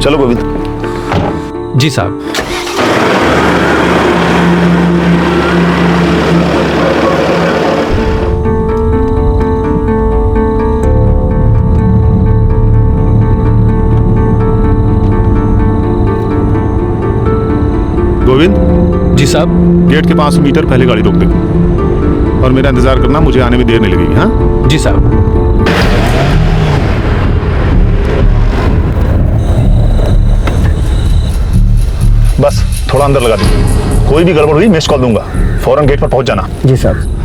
चलो गोविंद। जी साहब। गोविंद। जी साहब। गेट के 500 मीटर पहले गाड़ी रोक दे और मेरा इंतजार करना, मुझे आने में देर नहीं लगेगी। हाँ जी साहब। बस थोड़ा अंदर लगा दो, कोई भी गड़बड़ हुई मिस कॉल दूंगा, फौरन गेट पर पहुंच जाना। जी साहब।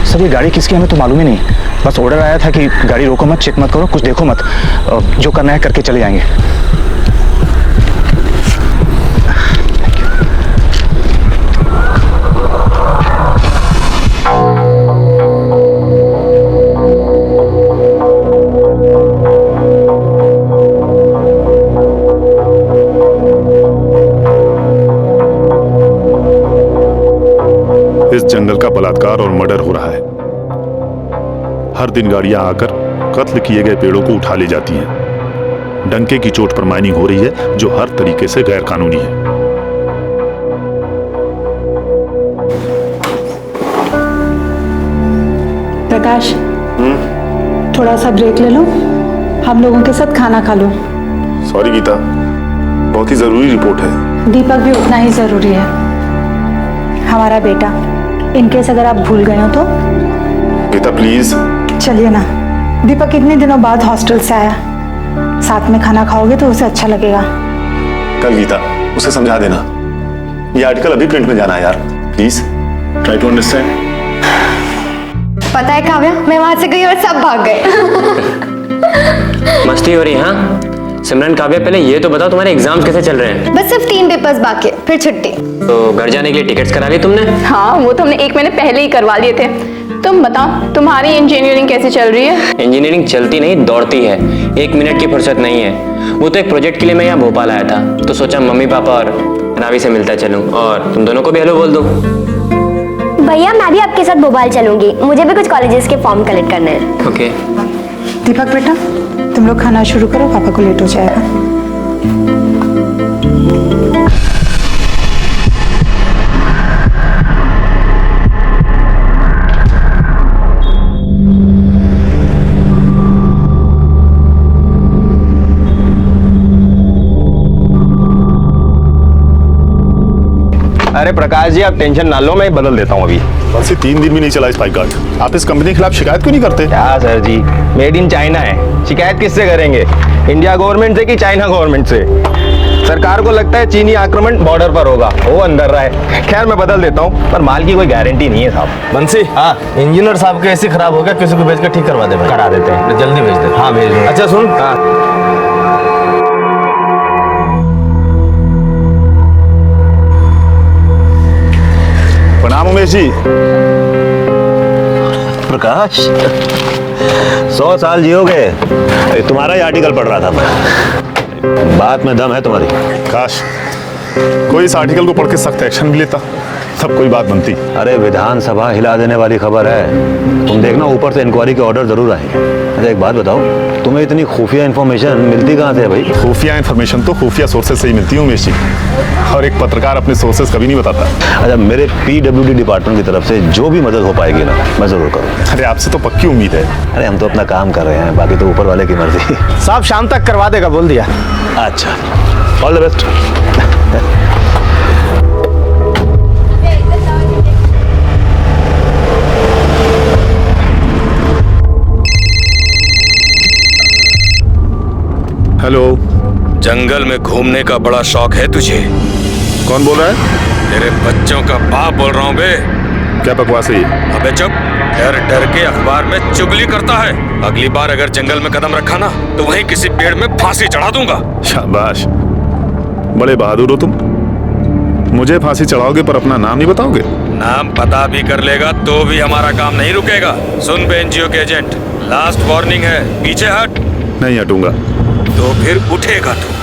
सर ये गाड़ी किसकी हमें तो मालूम ही नहीं, बस ऑर्डर आया था कि गाड़ी रोको मत, चेक मत करो, कुछ देखो मत, जो करना है करके चले जाएंगे। इस जंगल का बलात्कार और मर्डर हो रहा है। हर दिन गाड़ियां आकर कत्ल किए गए पेड़ों को उठा ले जाती हैं। डंके की चोट पर माइनिंग हो रही है जो हर तरीके से गैर कानूनी है। प्रकाश, थोड़ा सा ब्रेक ले लो, हम लोगों के साथ खाना खा लो। सॉरी गीता, बहुत ही जरूरी रिपोर्ट है। दीपक भी उतना ही जरूरी है, हमारा बेटा। इनकेस अगर आप भूल गए हो तो। गीता प्लीज। चलिए ना, दीपक इतने दिनों बाद हॉस्टल से आया, साथ में खाना खाओगे तो उसे अच्छा लगेगा। कल गीता उसे समझा देना, ये आर्टिकल अभी प्रिंट में जाना है यार, प्लीज ट्राई टू अंडरस्टैंड। पता है काव्या, मैं वहां से गई और सब भाग गए। मस्ती हो रही है? हाँ सिमरन, काव्या पहले ये तो बताओ तुम्हारे एग्जाम्स कैसे चल रहे हैं? बस सिर्फ 3 पेपर्स बाकी है, फिर छुट्टी। तो घर जाने के लिए टिकट्स करा ली तुमने? हाँ वो तो हमने 1 महीने पहले ही करवा लिए थे। तुम बताओ तुम्हारी इंजीनियरिंग कैसी चल रही है? इंजीनियरिंग चलती नहीं दौड़ती है, 1 मिनट की फुर्सत नहीं है। वो तो एक प्रोजेक्ट के लिए मैं यहाँ भोपाल आया था, तो सोचा मम्मी पापा और रावी से मिलता चलूं और तुम दोनों को भी हेलो बोल दूं। भैया मैं भी आपके साथ भोपाल चलूंगी, मुझे भी कुछ कॉलेजेस के फॉर्म कलेक्ट करने हैं। ओके। दीपक बेटा, तुम लोग खाना शुरू करो, पापा को लेट हो जाएगा। अरे प्रकाश जी आप टेंशन ना लो, मैं बदल देता हूँ अभी। बस ये 3 दिन भी नहीं चला स्पाइक गार्ड। आप इस कंपनी के खिलाफ शिकायत क्यों नहीं करते? क्या sir ji, made in China है, शिकायत किससे करेंगे? इंडिया गवर्नमेंट से कि चाइना गवर्नमेंट से? सरकार को लगता है चीनी आक्रमण बॉर्डर पर होगा, वो अंदर रहे। खैर मैं बदल देता हूँ, पर माल की कोई गारंटी नहीं है साहब। बंसी, हाँ इंजीनियर साहब के ऐसे खराब हो गया, किसी को भेज कर ठीक करवा दे भाई। करा देते हैं, जल्दी भेज दे। हाँ भेज दे। अच्छा सुन, हाँ प्रणाम उमेश जी। प्रकाश 100 साल जियोगे। तुम्हारा ही आर्टिकल पढ़ रहा था मैं, बात में दम है तुम्हारी। काश कोई इस आर्टिकल को पढ़ के सख्त एक्शन भी लेता, तब कोई बात बनती। अरे विधानसभा हिला देने वाली खबर है, तुम देखना ऊपर से इंक्वायरी के ऑर्डर जरूर आएंगे। अच्छा एक बात बताओ, तुम्हें इतनी खुफिया इन्फॉर्मेशन मिलती कहाँ से भाई? खुफिया इन्फॉर्मेशन तो खुफिया सोर्सेज से ही मिलती है उमेश जी, और एक पत्रकार अपने सोर्सेज कभी नहीं बताता। अच्छा मेरे PWD डिपार्टमेंट की तरफ से जो भी मदद हो पाएगी ना, मैं जरूर करूँ। अरे आपसे तो पक्की उम्मीद है। अरे हम तो अपना काम कर रहे हैं, बाकी तो ऊपर वाले की मर्जी। साहब शाम तक करवा देगा बोल दिया। अच्छा ऑल द बेस्ट। हेलो जंगल में घूमने का बड़ा शौक है तुझे? कौन बोल रहा है? तेरे बच्चों का बाप बोल रहा हूँ बे। क्या बकवास है ये? अबे चुप, डर डर के अखबार में चुगली करता है। अगली बार अगर जंगल में कदम रखा ना तो वहीं किसी पेड़ में फांसी चढ़ा दूंगा। शाबाश, बड़े बहादुर हो तुम। मुझे फांसी चढ़ाओगे पर अपना नाम नहीं बताओगे? नाम पता भी कर लेगा तो भी हमारा काम नहीं रुकेगा। सुन बे एनजीओ के एजेंट, लास्ट वार्निंग है, पीछे हट। नहीं हटूंगा। तो फिर उठेगा तू।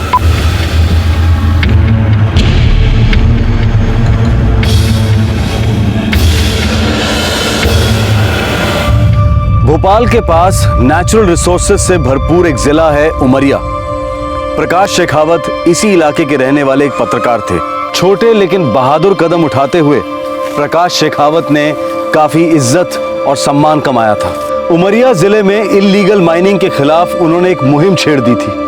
भोपाल के पास नेचुरल रिसोर्सेज से भरपूर एक जिला है उमरिया। प्रकाश शेखावत इसी इलाके के रहने वाले एक पत्रकार थे। छोटे लेकिन बहादुर कदम उठाते हुए प्रकाश शेखावत ने काफी इज्जत और सम्मान कमाया था। उमरिया जिले में इल्लीगल माइनिंग के खिलाफ उन्होंने एक मुहिम छेड़ दी थी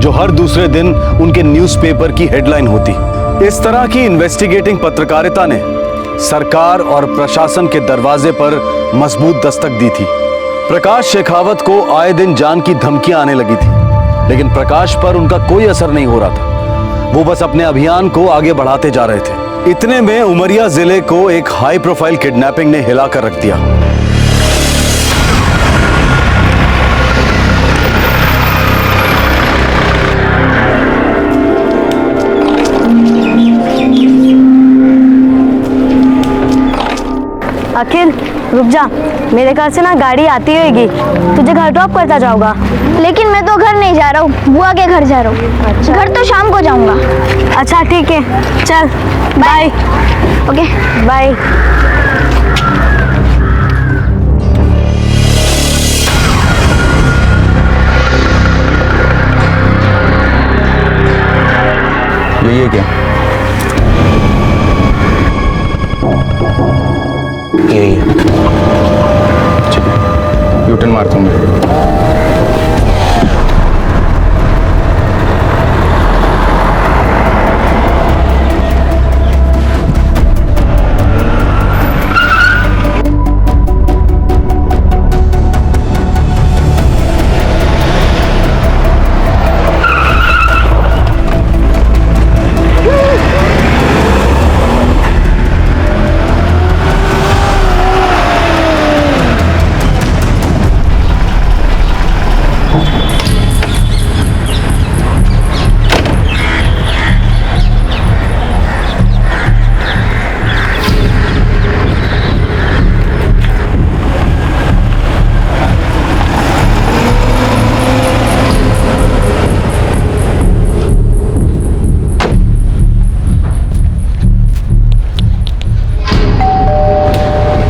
जो हर दूसरे दिन उनके न्यूज़पेपर की हेडलाइन होती। इस तरह की इन्वेस्टिगेटिंग पत्रकारिता ने सरकार और प्रशासन के दरवाजे पर मजबूत दस्तक दी थी। प्रकाश शेखावत को आए दिन जान की धमकियां आने लगी थी, लेकिन प्रकाश पर उनका कोई असर नहीं हो रहा था। वो बस अपने अभियान को आगे बढ़ाते जा रहे थे। इतने में उमरिया जिले को एक हाई प्रोफाइल किडनैपिंग ने हिलाकर रख दिया। अखिल रुक जा, मेरे ख्याल से ना गाड़ी आती होगी, तुझे घर ड्रॉप करता जाऊंगा। लेकिन मैं तो घर नहीं जा रहा हूँ, बुआ के घर जा रहा हूँ। अच्छा। घर तो शाम को जाऊंगा। अच्छा ठीक है, चल बाय। Okay bye. ये क्या? यही है। यूटर्न मारता हूँ मैं।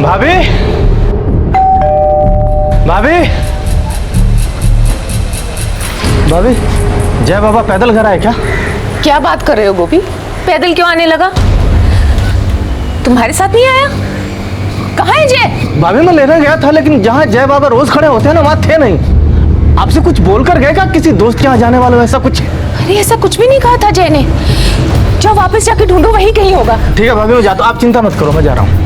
भाभी, भाभी, भाभी, जय बाबा पैदल घर आए क्या? क्या बात कर रहे हो गोपी? पैदल क्यों आने लगा? तुम्हारे साथ नहीं आया? कहाँ है जय? भाभी मैं लेने गया था, लेकिन जहाँ जय बाबा रोज खड़े होते हैं ना वहाँ थे नहीं। आपसे कुछ बोलकर गए क्या? किसी दोस्त के यहाँ जाने वाले हो ऐसा कुछ? अरे ऐसा कुछ भी नहीं कहा था जय ने। जाओ वापस जाके ढूंढो, वहीं कहीं होगा। ठीक है भाभी मैं जाता हूँ, आप चिंता मत करो, मैं जा रहा हूँ।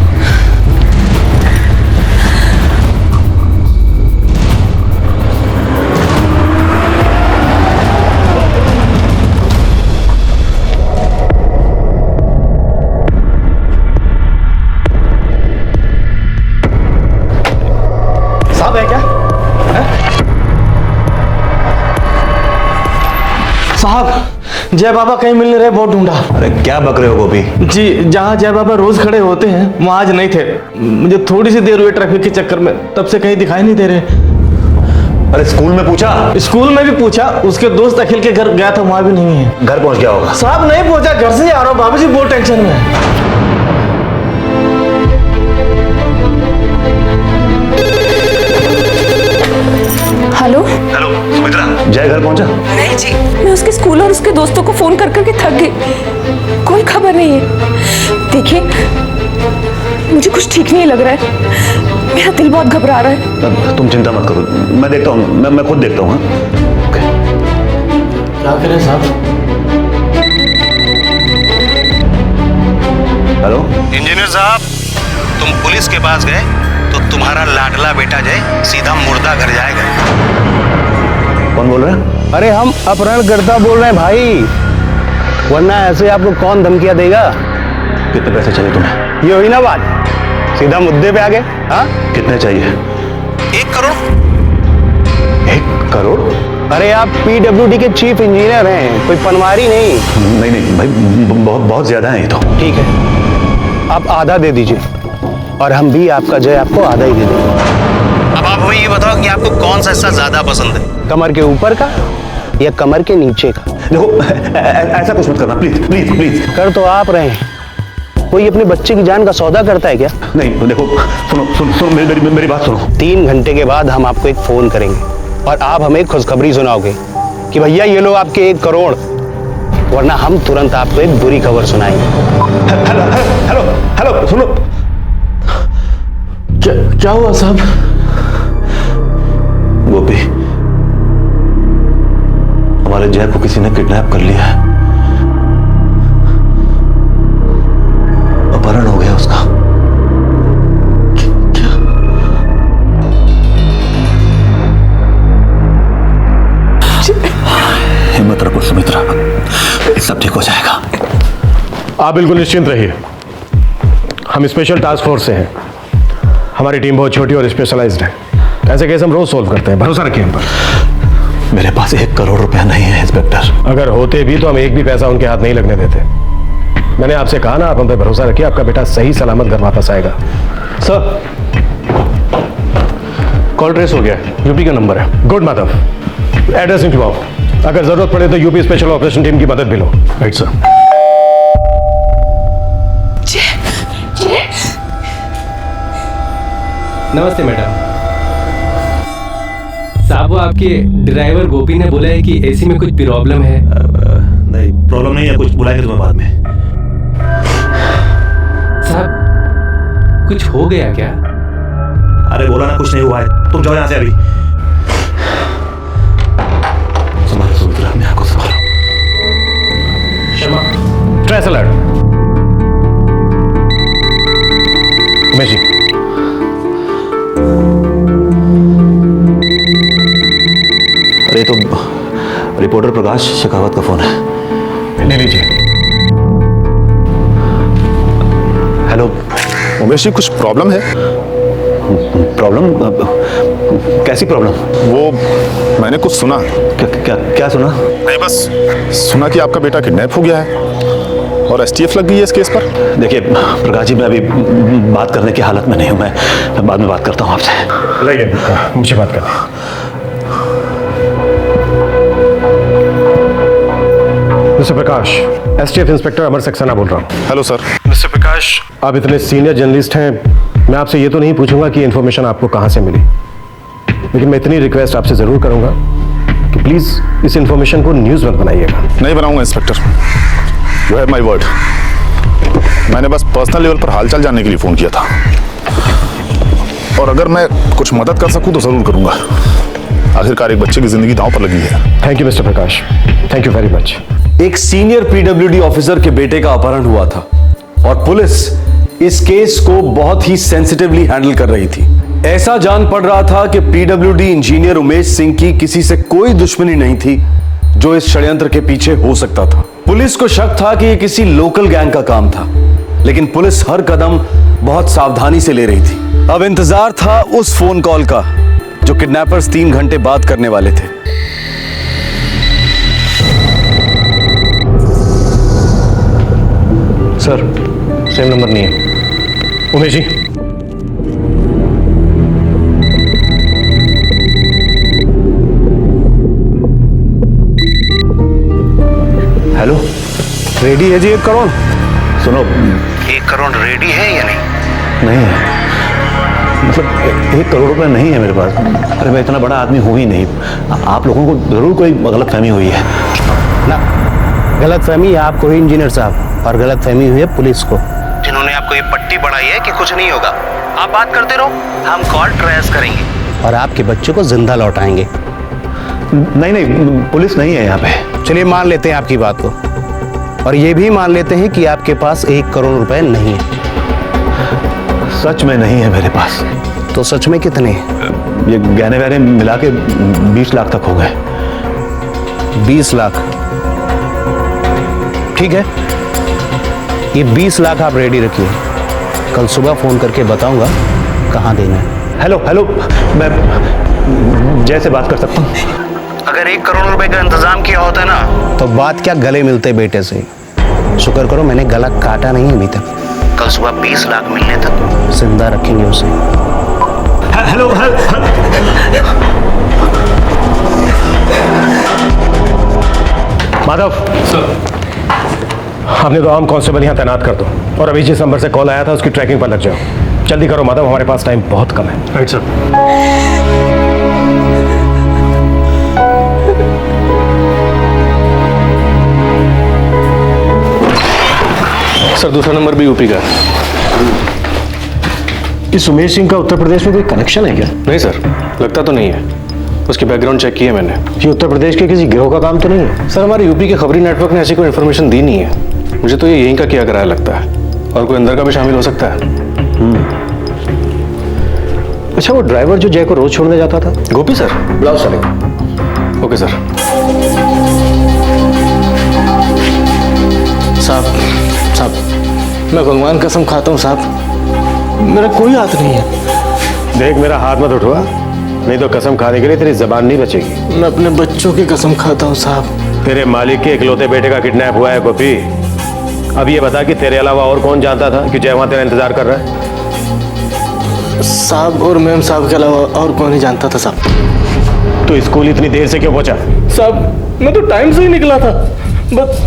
साहब है क्या? साहब जय बाबा कहीं मिल नहीं रहे, बहुत ढूंढा। अरे क्या बक रहे हो गोपी? जी जहाँ जय बाबा रोज खड़े होते हैं वहाँ आज नहीं थे। मुझे थोड़ी सी देर हुई ट्रैफिक के चक्कर में, तब से कहीं दिखाई नहीं दे रहे। अरे स्कूल में पूछा? स्कूल में भी पूछा, उसके दोस्त अखिल के घर गया था, वहाँ भी नहीं है। घर पहुँच गया होगा? साहब नहीं पहुँचा, घर से ही आ रहा हूँ, बाबूजी बहुत टेंशन में है। हेलो हेलो सुमित्रा, जय घर पहुंचा? नहीं जी, मैं उसके स्कूल और उसके दोस्तों को फोन कर करके थक गई, कोई खबर नहीं है। देखिए मुझे कुछ ठीक नहीं लग रहा है, मेरा दिल बहुत घबरा रहा है। तुम चिंता मत करो, मैं देखता हूँ, मैं खुद देखता हूँ। क्या करें साहब? हेलो इंजीनियर साहब, तुम पुलिस के पास गए तो तुम्हारा लाडला बेटा जय सीधा मुर्दा घर जाएगा। कौन बोल रहे हैं? अरे हम अपहरणकर्ता बोल रहे हैं भाई, वरना ऐसे आपको कौन धमकियां देगा? कितने पैसे चाहिए तुम्हें? ये हुई ना बात, सीधा मुद्दे पे आ गए। हाँ, कितने चाहिए? 1 करोड़। 1 करोड़? अरे आप पीडब्ल्यूडी के चीफ इंजीनियर हैं, कोई पनवारी नहीं। नहीं भाई, बहुत ज्यादा है ये तो। ठीक है, आप आधा दे दीजिए और हम भी आपका जय आपको आधा ही दे देंगे। अब आप हमें ये बताओ कि आपको कौन सा हिस्सा ज्यादा पसंद है, कमर के ऊपर का या कमर के नीचे का? देखो ऐसा कुछ मत करना, प्लीज प्लीज प्लीज। कर तो आप रहे हैं, कोई अपने बच्चे की जान का सौदा करता है क्या? नहीं देखो, सुनो मेरी बात सुनो। 3 घंटे के बाद हम आपको एक फोन करेंगे और आप हमें खुशखबरी सुनाओगे कि भैया ये लो आपके 1 करोड़, वरना हम तुरंत आपको एक बुरी खबर सुनाएंगे। हेलो हेलो, सुनो। क्या हुआ साहब? गोपी, हमारे जय को किसी ने किडनैप कर लिया है, अपहरण हो गया उसका। क्या? हिम्मत रखो सुमित्रा, सब ठीक हो जाएगा। आप बिल्कुल निश्चिंत रहिए, हम स्पेशल टास्क फोर्स से हैं। हमारी टीम बहुत छोटी और स्पेशलाइज्ड है, ऐसे केस हम रोज सॉल्व करते हैं, भरोसा रखिए हम पर। मेरे पास 1 करोड़ रुपया नहीं है इंस्पेक्टर। अगर होते भी तो हम एक भी पैसा उनके हाथ नहीं लगने देते। मैंने आपसे कहा ना, आप हम पे भरोसा रखिए, आपका बेटा सही सलामत घर वापस आएगा। सर, कॉल ट्रेस हो गया है, यूपी का नंबर है। गुड माधव, एड्रेस लिखवाओ, अगर जरूरत पड़े तो यूपी स्पेशल ऑपरेशन टीम की मदद भी लो। Right sir. नमस्ते मैडम साहब, वो आपके ड्राइवर गोपी ने बोला है कि एसी में कुछ प्रॉब्लम है। नहीं प्रॉब्लम नहीं है, कुछ बुलाएंगे तुम्हें बाद में। साहब कुछ हो गया क्या? अरे बोला ना कुछ नहीं हुआ है, तुम जाओ यहाँ से अभी। संभालो सुमित्रा, अपने आप को संभालो। Sharma, trace alert. उमेश जी, अरे तो रिपोर्टर प्रकाश शेखावत का फोन है, ले लीजिए। हेलो उमेश जी, कुछ प्रॉब्लम है? प्रॉब्लम? कैसी प्रॉब्लम? वो मैंने कुछ सुना। क्या सुना? नहीं, बस सुना कि आपका बेटा किडनैप हो गया है और एसटीएफ लग गई है इस केस पर। देखिए प्रकाश जी, मैं अभी बात करने की हालत में नहीं हूँ, मैं बाद में बात करता हूँ आपसे। लाइए, मुझे बात करनी। मिस्टर प्रकाश, एसटीएफ इंस्पेक्टर अमर सक्सेना बोल रहा हूँ। Hello sir. मिस्टर प्रकाश, आप इतने सीनियर जर्नलिस्ट हैं, मैं आपसे ये तो नहीं पूछूंगा कि इन्फॉर्मेशन आपको कहाँ से मिली, लेकिन मैं इतनी रिक्वेस्ट आपसे जरूर करूंगा कि प्लीज इस इन्फॉर्मेशन को न्यूज मत बनाइएगा। नहीं बनाऊंगा inspector, you have my word. मैंने बस पर्सनल लेवल पर हालचाल जानने के लिए फोन किया था, और अगर मैं कुछ मदद कर सकूं तो जरूर करूंगा। आखिरकार एक बच्चे की जिंदगी दांव पर लगी है। Thank you mister Prakash, thank you very much. एक सीनियर पीडब्ल्यूडी ऑफिसर के बेटे का अपहरण हुआ था और पुलिस इस केस को बहुत ही सेंसिटिवली हैंडल कर रही थी। ऐसा जान पड़ रहा था कि पीडब्ल्यूडी इंजीनियर उमेश सिंह की किसी से कोई दुश्मनी नहीं थी जो इस षड्यंत्र के पीछे हो सकता था। पुलिस को शक था कि यह किसी लोकल गैंग का काम था, लेकिन पुलिस हर कदम बहुत सावधानी से ले रही थी। अब इंतजार था उस फोन कॉल का जो किडनैपर्स 3 घंटे बाद करने वाले थे। सर, सेम नंबर नहीं है। उमेश जी, हेलो, रेडी है जी 1 करोड़? सुनो, 1 करोड़ रेडी है या नहीं? नहीं है, मतलब 1 करोड़ रुपए नहीं है मेरे पास। अरे मैं इतना बड़ा आदमी हूँ ही नहीं, आप लोगों को जरूर कोई गलतफहमी हुई है ना। गलतफहमी है आपको ही इंजीनियर साहब, और गलतफहमी हुई है पुलिस को, जिन्होंने आपको ये पट्टी बढ़ाई है कि कुछ नहीं होगा। आप बात करते रहो, हम कॉल ट्रेस करेंगे और आपके बच्चे को जिंदा लौटाएंगे। नहीं, पुलिस नहीं है यहाँ पे। चलिए मान लेते हैं आपकी बात को, और ये भी मान लेते हैं कि आपके पास 1 करोड़ रुपए नहीं है। सच में नहीं है मेरे पास। तो सच में कितने हैं? ये गहने वहने मिला के 20 लाख तक हो गए। 20 लाख। ठीक है, ये 20 लाख आप रेडी रखिए, कल सुबह फोन करके बताऊंगा कहाँ देना है। हेलो हेलो, मैं जय से बात कर सकता हूँ? अगर 1 करोड़ रुपए का इंतजाम किया होता ना तो बात क्या गले मिलते बेटे से। शुक्र करो मैंने गला काटा नहीं अभी तक। कल सुबह 20 लाख मिलने तक जिंदा रखेंगे उसे। हेलो माधव सर, आपने दो आर्म कांस्टेबल यहाँ तैनात कर दो और अभी जिस नंबर से कॉल आया था उसकी ट्रैकिंग पर लग जाओ। जल्दी करो माधव, हमारे पास टाइम बहुत कम है। Right sir. सर दूसरा नंबर भी यूपी का। इस उमेश सिंह का उत्तर प्रदेश में कोई कनेक्शन है क्या? नहीं सर, लगता तो नहीं है। उसकी बैकग्राउंड चेक की है मैंने। ये उत्तर प्रदेश के किसी गिरोह का काम तो नहीं है? सर हमारे यूपी के खबरी नेटवर्क ने ऐसी कोई इन्फॉर्मेशन दी नहीं है। मुझे तो ये यहीं का किया कराया लगता है, और कोई अंदर का भी शामिल हो सकता है। अच्छा, वो ड्राइवर जो जय को रोज छोड़ने जाता था? गोपी सर। बुलाओ साले। Okay sir. साहब, मैं भगवान कसम खाता हूँ साहब, मेरा कोई हाथ नहीं है। देख, मेरा हाथ मत उठवा, नहीं तो कसम खाने के लिए तेरी जबान नहीं बचेगी। मैं अपने बच्चों की कसम खाता हूँ साहब। तेरे मालिक के इकलौते बेटे का किडनैप हुआ है गोपी। अब ये बता कि तेरे अलावा और कौन जानता था कि जय वहां तेरा इंतजार कर रहा है? साहब और मैम साहब के अलावा और कौन ही जानता था साहब। तो स्कूल इतनी देर से क्यों पहुंचा? साहब मैं तो टाइम से ही निकला था, बस।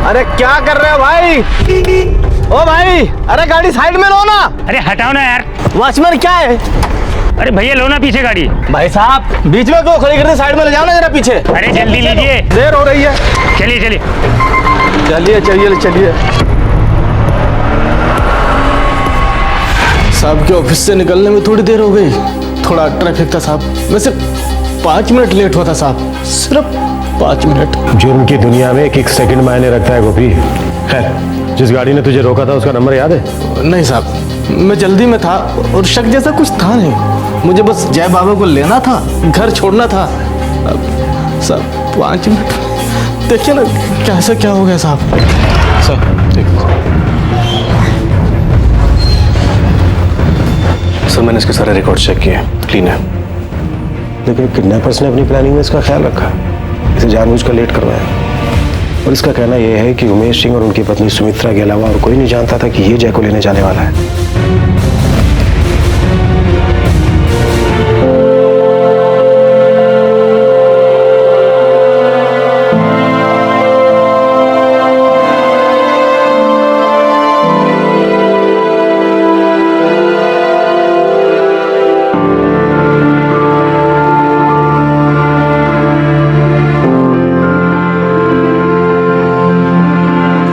अरे क्या कर रहे हो भाई? ओ भाई, अरे गाड़ी साइड में लो ना। अरे हटाओ ना यार। वॉचमैन क्या है? अरे भैया लो ना पीछे गाड़ी। भाई साहब बीच में क्यों खड़ी करते? साइड में ले जाओ ना जरा पीछे। अरे जल्दी लीजिए, देर हो रही है। चलिए चलिए चलिए चलिए चलिए। साहब के ऑफिस से निकलने में थोड़ी देर हो गई, थोड़ा ट्रैफिक था साहब। मैं सिर्फ 5 मिनट लेट हुआ था साहब, सिर्फ 5 मिनट। जुर्म की दुनिया में एक सेकंड मायने रखता है गोपी। खैर, जिस गाड़ी ने तुझे रोका था उसका नंबर याद है? नहीं साहब, मैं जल्दी में था और शक जैसा कुछ था नहीं। मुझे बस जय बाबा को लेना था, घर छोड़ना था। साहब 5 मिनट, देखिए ना कैसे क्या हो गया साहब। सर मैंने इसके सारे रिकॉर्ड चेक किए, क्लीन है। लेकिन किडनैपर्स ने अपनी प्लानिंग में इसका ख्याल रखा, इसे जानबूझकर लेट करवाया। और इसका कहना यह है कि उमेश सिंह और उनकी पत्नी सुमित्रा के अलावा और कोई नहीं जानता था कि ये जय को लेने जाने वाला है।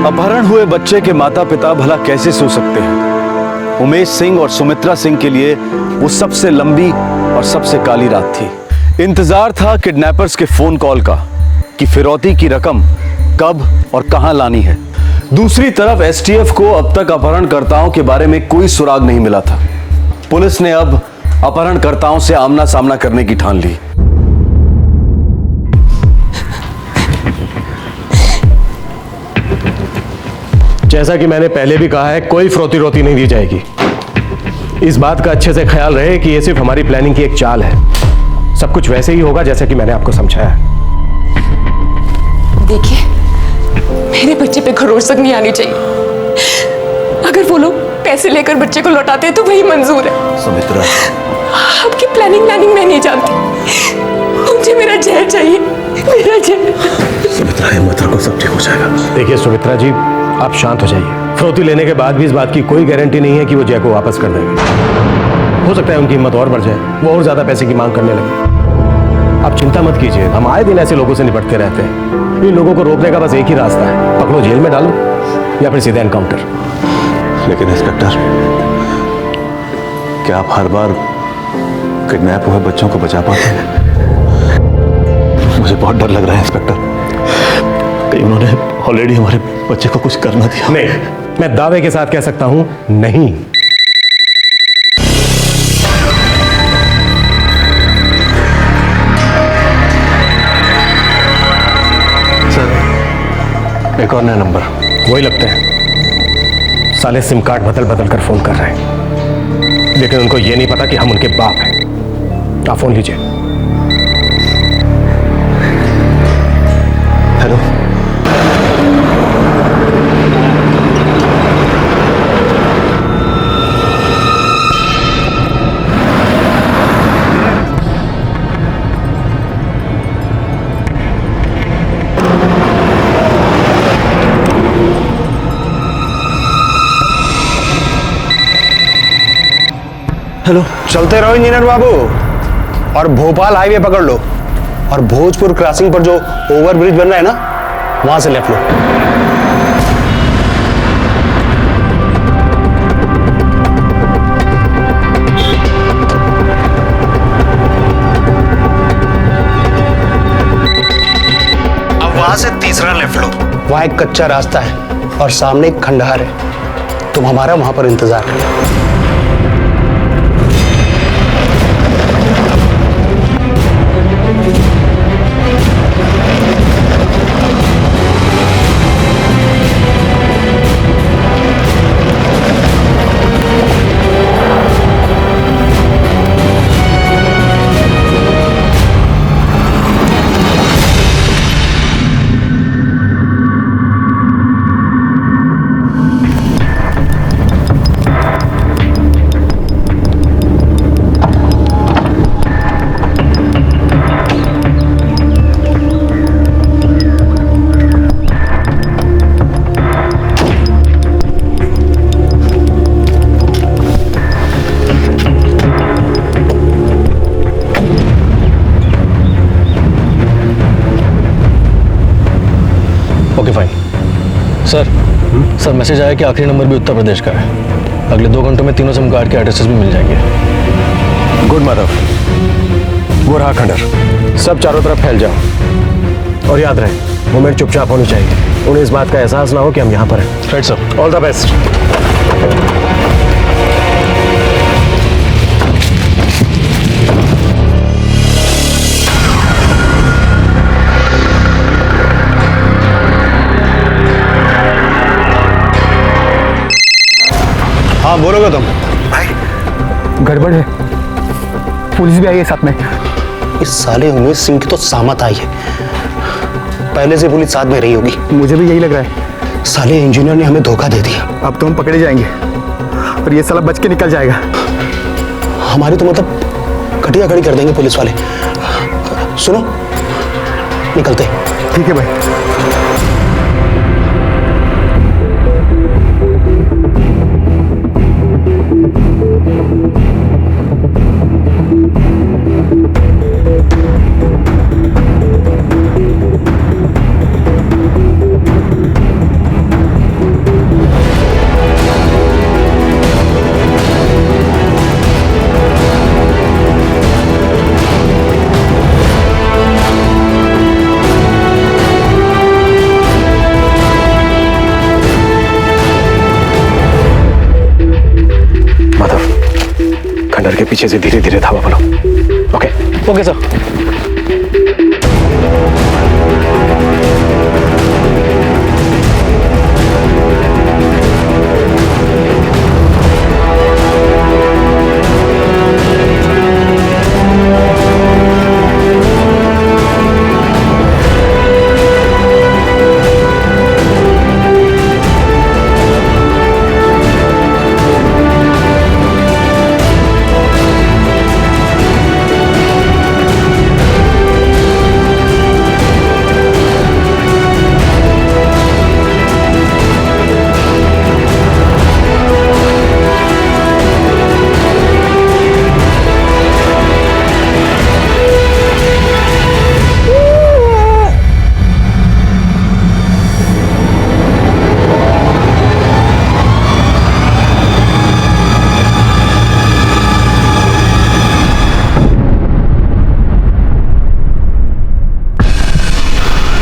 अपहरण हुए बच्चे के माता पिता भला कैसे सो सकते हैं? उमेश सिंह और सुमित्रा सिंह के लिए वो सबसे लंबी और सबसे काली रात थी। इंतजार था किडनैपर्स के फोन कॉल का कि फिरौती की रकम कब और कहां लानी है। दूसरी तरफ एसटीएफ को अब तक अपहरणकर्ताओं के बारे में कोई सुराग नहीं मिला था। पुलिस ने अब अपहरणकर्ताओं से आमना सामना करने की ठान ली। जैसा कि मैंने पहले भी कहा है, कोई फ्रोती रोती नहीं दी जाएगी। इस बात का अच्छे से ख्याल रहे कि यह सिर्फ हमारी प्लानिंग की एक चाल है। सब कुछ वैसे ही होगा जैसे कि मैंने आपको समझाया है। देखिए, मेरे बच्चे पे खरोच तक नहीं आनी चाहिए। अगर वो लोग पैसे लेकर बच्चे को लौटाते हैं तो वही मंजूर है। सुमित्रा, आपकी प्लानिंग मैं नहीं जानती। मुझे मेरा जय चाहिए, मेरा जय। सुमित्रा हिम्मत रखो, सब ठीक हो जाएगा। देखिए सुमित्रा जी, आप शांत हो जाइए। फिरौती लेने के बाद भी इस बात की कोई गारंटी नहीं है कि वो जय को वापस कर देंगे। हो सकता है उनकी हिम्मत और बढ़ जाए, वो और ज्यादा पैसे की मांग करने लगे। आप चिंता मत कीजिए, हम आए दिन ऐसे लोगों से निपटते रहते हैं। इन लोगों को रोकने का बस एक ही रास्ता है, पकड़ो, जेल में डालो या फिर सीधे एनकाउंटर। लेकिन इंस्पेक्टर, क्या आप हर बार किडनैप हुए बच्चों को बचा पाते हैं? मुझे बहुत डर लग रहा है इंस्पेक्टर, कहीं उन्होंने ऑलरेडी हमारे बच्चे को कुछ करना दिया? नहीं, मैं दावे के साथ कह सकता हूं नहीं। सर, एक और नया नंबर। वही लगते हैं, साले सिम कार्ड बदल बदल कर फोन कर रहे हैं, लेकिन उनको यह नहीं पता कि हम उनके बाप हैं। आप फोन लीजिए। हेलो, हेलो, चलते रहो इंजीनियर बाबू और भोपाल हाईवे पकड़ लो और भोजपुर क्रॉसिंग पर जो ओवरब्रिज बन रहा है ना, वहां से लेफ्ट लो। अब वहां से तीसरा लेफ्ट लो। वहां एक कच्चा रास्ता है और सामने एक खंडहर है। तुम हमारा वहां पर इंतजार करो। Okay fine. सर मैसेज आया कि आखिरी नंबर भी उत्तर प्रदेश का है। अगले 2 घंटों में तीनों सिम कार्ड के एड्रेसेस भी मिल जाएंगे। गुड माधव, वो रहा खंडर। सब चारों तरफ फैल जाओ और याद रहे, मूवमेंट चुपचाप होनी चाहिए। उन्हें इस बात का एहसास ना हो कि हम यहाँ पर हैं। Right sir. All the best. हाँ, बोलोगे तुम? गड़बड़ है, पुलिस भी आई है साथ में। इस साले उमेश सिंह की तो सामत आई है। पहले से पुलिस साथ में रही होगी। मुझे भी यही लग रहा है। साले इंजीनियर ने हमें धोखा दे दिया। अब तो हम पकड़े जाएंगे और ये साला बच के निकल जाएगा। हमारी तो मतलब घटिया खड़ी कर देंगे पुलिस वाले। सुनो, निकलते। ठीक है भाई। खंडर के पीछे से धीरे धीरे धावा बोलो। Okay okay sir.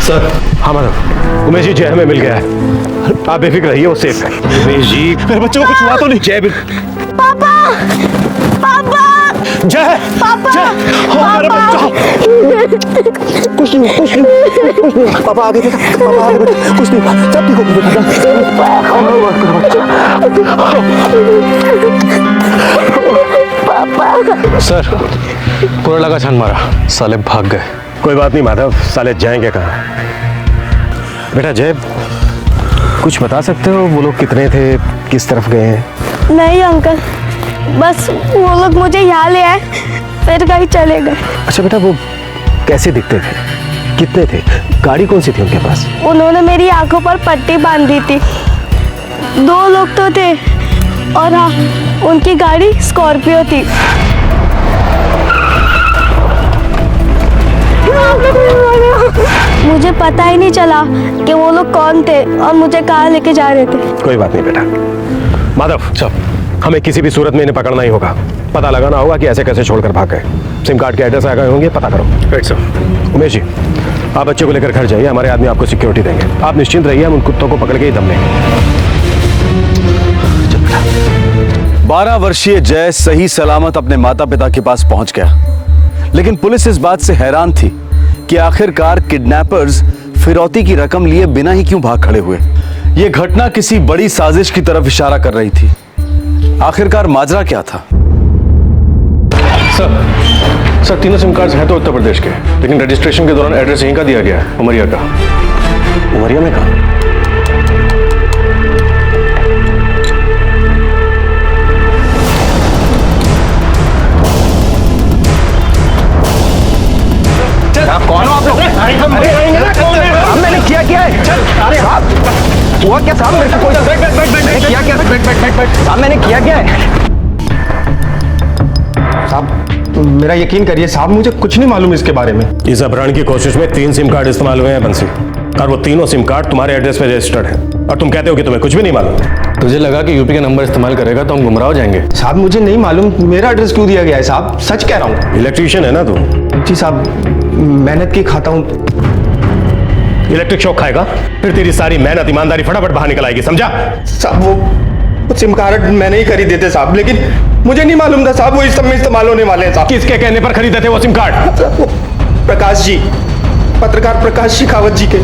सर। हाँ माधव, उमेश जी जय हमें मिल गया है। आप बेफिक्र रहिए, वो सेफ है। उमेश जी, मेरे बच्चे को कुछ हुआ तो नहीं? जय पापा पापा जय पापा मेरा बच्चा। कुछ नहीं कुछ नहीं कुछ नहीं, पापा आगे देखा, पापा आगे बेटा, कुछ नहीं, सब ठीक हो पापा। सर कोयला का छान मारा, साले भाग गए। कोई बात नहीं माधव, साले जाएंगे कहाँ? बेटा जय, कुछ बता सकते हो वो लोग कितने थे, किस तरफ गए हैं? नहीं अंकल, बस वो लोग मुझे यहाँ ले आए फिर कहीं चले गए। अच्छा बेटा, वो कैसे दिखते थे, कितने थे, गाड़ी कौन सी थी उनके पास? उन्होंने मेरी आंखों पर पट्टी बांधी थी। 2 लोग तो थे और हाँ, उनकी गाड़ी स्कॉर्पियो थी। मुझे पता ही नहीं चला कि वो लोग कौन थे और मुझे कहाँ लेके जा रहे थे। कोई बात नहीं बेटा। माधव चल, हमें किसी भी सूरत में इन्हें पकड़ना ही होगा, पता लगाना होगा कि ऐसे कैसे छोड़कर भाग गए। सिम कार्ड के एड्रेस आ गए होंगे, पता करो। Right sir. उमेश जी, आप बच्चे को लेकर घर जाइए, हमारे आदमी आपको सिक्योरिटी देंगे। आप निश्चिंत रहिए, हम उन कुत्तों को पकड़ के ही दम लेंगे। 12 वर्षीय जय सही सलामत अपने माता पिता के पास पहुंच गया, लेकिन पुलिस इस बात से हैरान थी कि आखिरकार किडनैपर्स फिरौती की रकम लिए बिना ही क्यों भाग खड़े हुए। यह घटना किसी बड़ी साजिश की तरफ इशारा कर रही थी। आखिरकार माजरा क्या था? सर तीनों सिम कार्ड्स हैं तो उत्तर प्रदेश के, लेकिन रजिस्ट्रेशन के दौरान एड्रेस यहीं का दिया गया है, उमरिया का। उमरिया में कहाँ? आप कौन हो आप लोग? साहब मैंने किया क्या है? अरे साहब हुआ क्या साहब? मेरे को कोई किया क्या? साहब मैंने किया क्या है? साहब मेरा यकीन करिए साहब, मुझे कुछ नहीं मालूम इसके बारे में। इस अपहरण की कोशिश में 3 सिम कार्ड इस्तेमाल हुए हैं बंसी, और वो तीनों सिम कार्ड तुम्हारे एड्रेस पे रजिस्टर्ड हैं, और तुम कहते हो कि तुम्हें कुछ भी नहीं मालूम। तुझे लगा कि यूपी का नंबर इस्तेमाल करेगा तो हम गुमराह हो जाएंगे? साहब मुझे नहीं मालूम मेरा एड्रेस क्यों दिया गया है साहब, सच कह रहा हूँ। इलेक्ट्रीशियन है ना तू? जी साहब, मेहनत की खाता हूँ। इलेक्ट्रिक शॉक खाएगा, फिर तेरी सारी मेहनत ईमानदारी फटाफट बाहर निकल आएगी, समझा? साहब वो सिम कार्ड मैंने ही खरीदे थे साहब, लेकिन मुझे नहीं मालूम था साहब वो इस समय इस्तेमाल होने वाले हैं साहब। किसके कहने पर खरीदे थे वो सिम कार्ड? प्रकाश जी, पत्रकार प्रकाश शेखावत जी के।